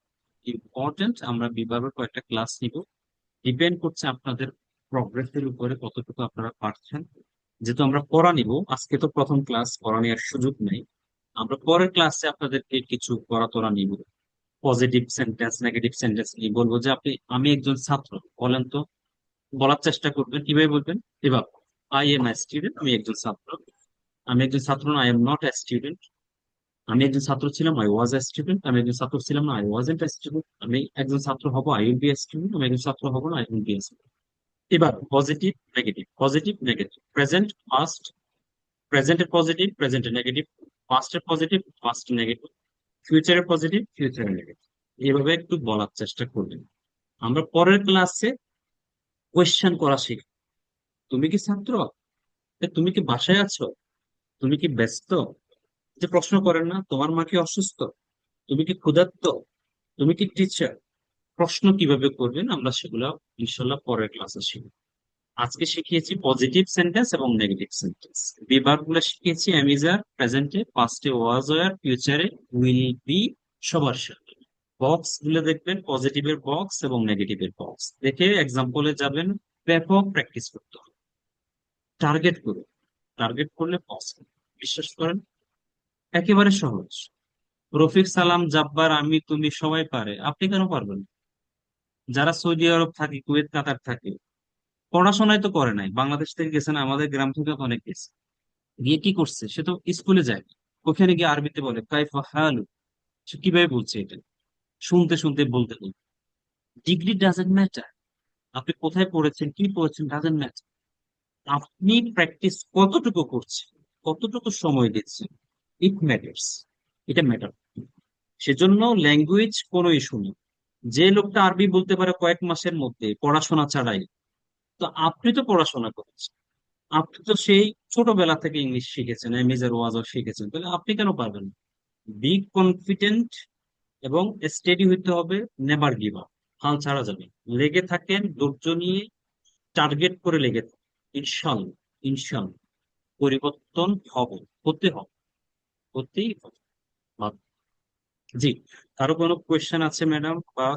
ইম্পর্টেন্ট, আমরা বিবারের কয়েকটা ক্লাস নিব, ডিপেন্ড করছে আপনাদের প্রগ্রেসের উপরে, কতটুকু আপনারা পারছেন। যেহেতু আমরা পড়া নিব, আজকে তো প্রথম ক্লাস, পড়া নেওয়ার সুযোগ নেই। আমরা পরের ক্লাসে আপনাদেরকে কিছু পড়া তোরা নিব, পজিটিভ সেন্টেন্স, নেগেটিভ সেন্টেন্স নিয়ে বলবো যে আপনি, আমি একজন ছাত্র, বলেন তো। বলার চেষ্টা করবেন, কিভাবে বলবেন? এবার আই এম এ স্টুডেন্ট, আমি একজন ছাত্র। আমি একজন ছাত্র না, I am not a student. আমি একজন ছাত্র ছিলাম, আই ওয়াজ এ স্টুডেন্ট। আমি একজন ছাত্র ছিলাম না, আই ওয়াজন্ট এ স্টুডেন্ট। আমি একজন ছাত্র হব, I will be a student. আমি একজন ছাত্র হব না, I will be a student. এবার positive negative, positive negative, present past, প্রেজেন্টের পজিটিভ, প্রেজেন্টের নেগেটিভ, পাস্টের পজিটিভ, পাস্ট নেগেটিভ, ফিউচারের পজিটিভ, ফিউচারের নেগেটিভ। এইভাবে একটু বলার চেষ্টা করবেন। আমরা পরের ক্লাসে কোয়েশ্চেন করা শিখব। তুমি কি ছাত্র? তুমি কি বাসায় আছো? তুমি কি ব্যস্ত? যে প্রশ্ন করেন না, তোমার মা কি অসুস্থ? তুমি কি ক্ষুধার্ত? তুমি কি টিচার? প্রশ্ন কিভাবে করবেন আমরা সেগুলো ইনশাল্লাহ পরের ক্লাসে শিখব। আজকে শিখিয়েছি পজিটিভ সেন্টেন্স এবং নেগেটিভ সেন্টেন্স। বিভাগগুলো শিখিয়েছি এম ইজ আর, প্রেজেন্টে, পাস্টে ওয়াজ ওয়ার, ফিউচারে উইল বি, সবার সাথে। বক্স গুলো দেখবেন, পজিটিভের বক্স এবং নেগেটিভের বক্স দেখে এক্সাম্পলে যাবেন। ব্যাপক প্র্যাকটিস করতে হবে, টার্গেট করুন, টার্গেট করলে পসিবল, বিশ্বাস করেন। একেবারে সহজ। রফিক, সালাম, জাব্বার, আমি, তুমি সবাই পারে, আপনি কেন পারবেন না? যারা সৌদি আরব থাকে, কুয়েত, কাতার থাকে, পড়াশোনায় তো করে নাই, বাংলাদেশ থেকে গেছে না, আমাদের গ্রাম থেকে তো অনেক গেছে, গিয়ে কি করছে? সে তো স্কুলে যায়, ওখানে গিয়ে আরবিতে বলে কাইফা হালু, সে কিভাবে বলছে এটা, শুনতে শুনতে বলতে বলতে। ডিগ্রি ডাজেন্ট ম্যাটার, আপনি কোথায় পড়েছেন, কি পড়েছেন, ডাজেন্ট ম্যাটার। আপনি প্র্যাকটিস কতটুকু করছেন, কতটুকু সময় দিচ্ছেন, ইট ম্যাটার্স, এটা ম্যাটার। সেজন্য ল্যাঙ্গুয়েজ কোনো ইস্যু নেই। যে লোকটা আরবি বলতে পারে কয়েক মাসের মধ্যে পড়াশোনা ছাড়াই, তো আপনি তো পড়াশোনা করেছেন, আপনি তো সেই ছোটবেলা থেকে ইংলিশ শিখেছেন, এমিজার ওয়াজও শিখেছেন, তাহলে আপনি কেন পারবেন না? বি কনফিডেন্ট এবং স্টেডি হইতে হবে, নেভার গিভ আপ, হাল ছাড়া যাবে না। লেগে থাকেন, ধৈর্য নিয়ে টার্গেট করে লেগে থাকেন, ইনশাল্লাহ, ইনশাল্লাহ পরিবর্তন হবে, হতে হবে, হতেই হবে। জি, কারো কোনো কোয়েশ্চেন আছে ম্যাডাম বা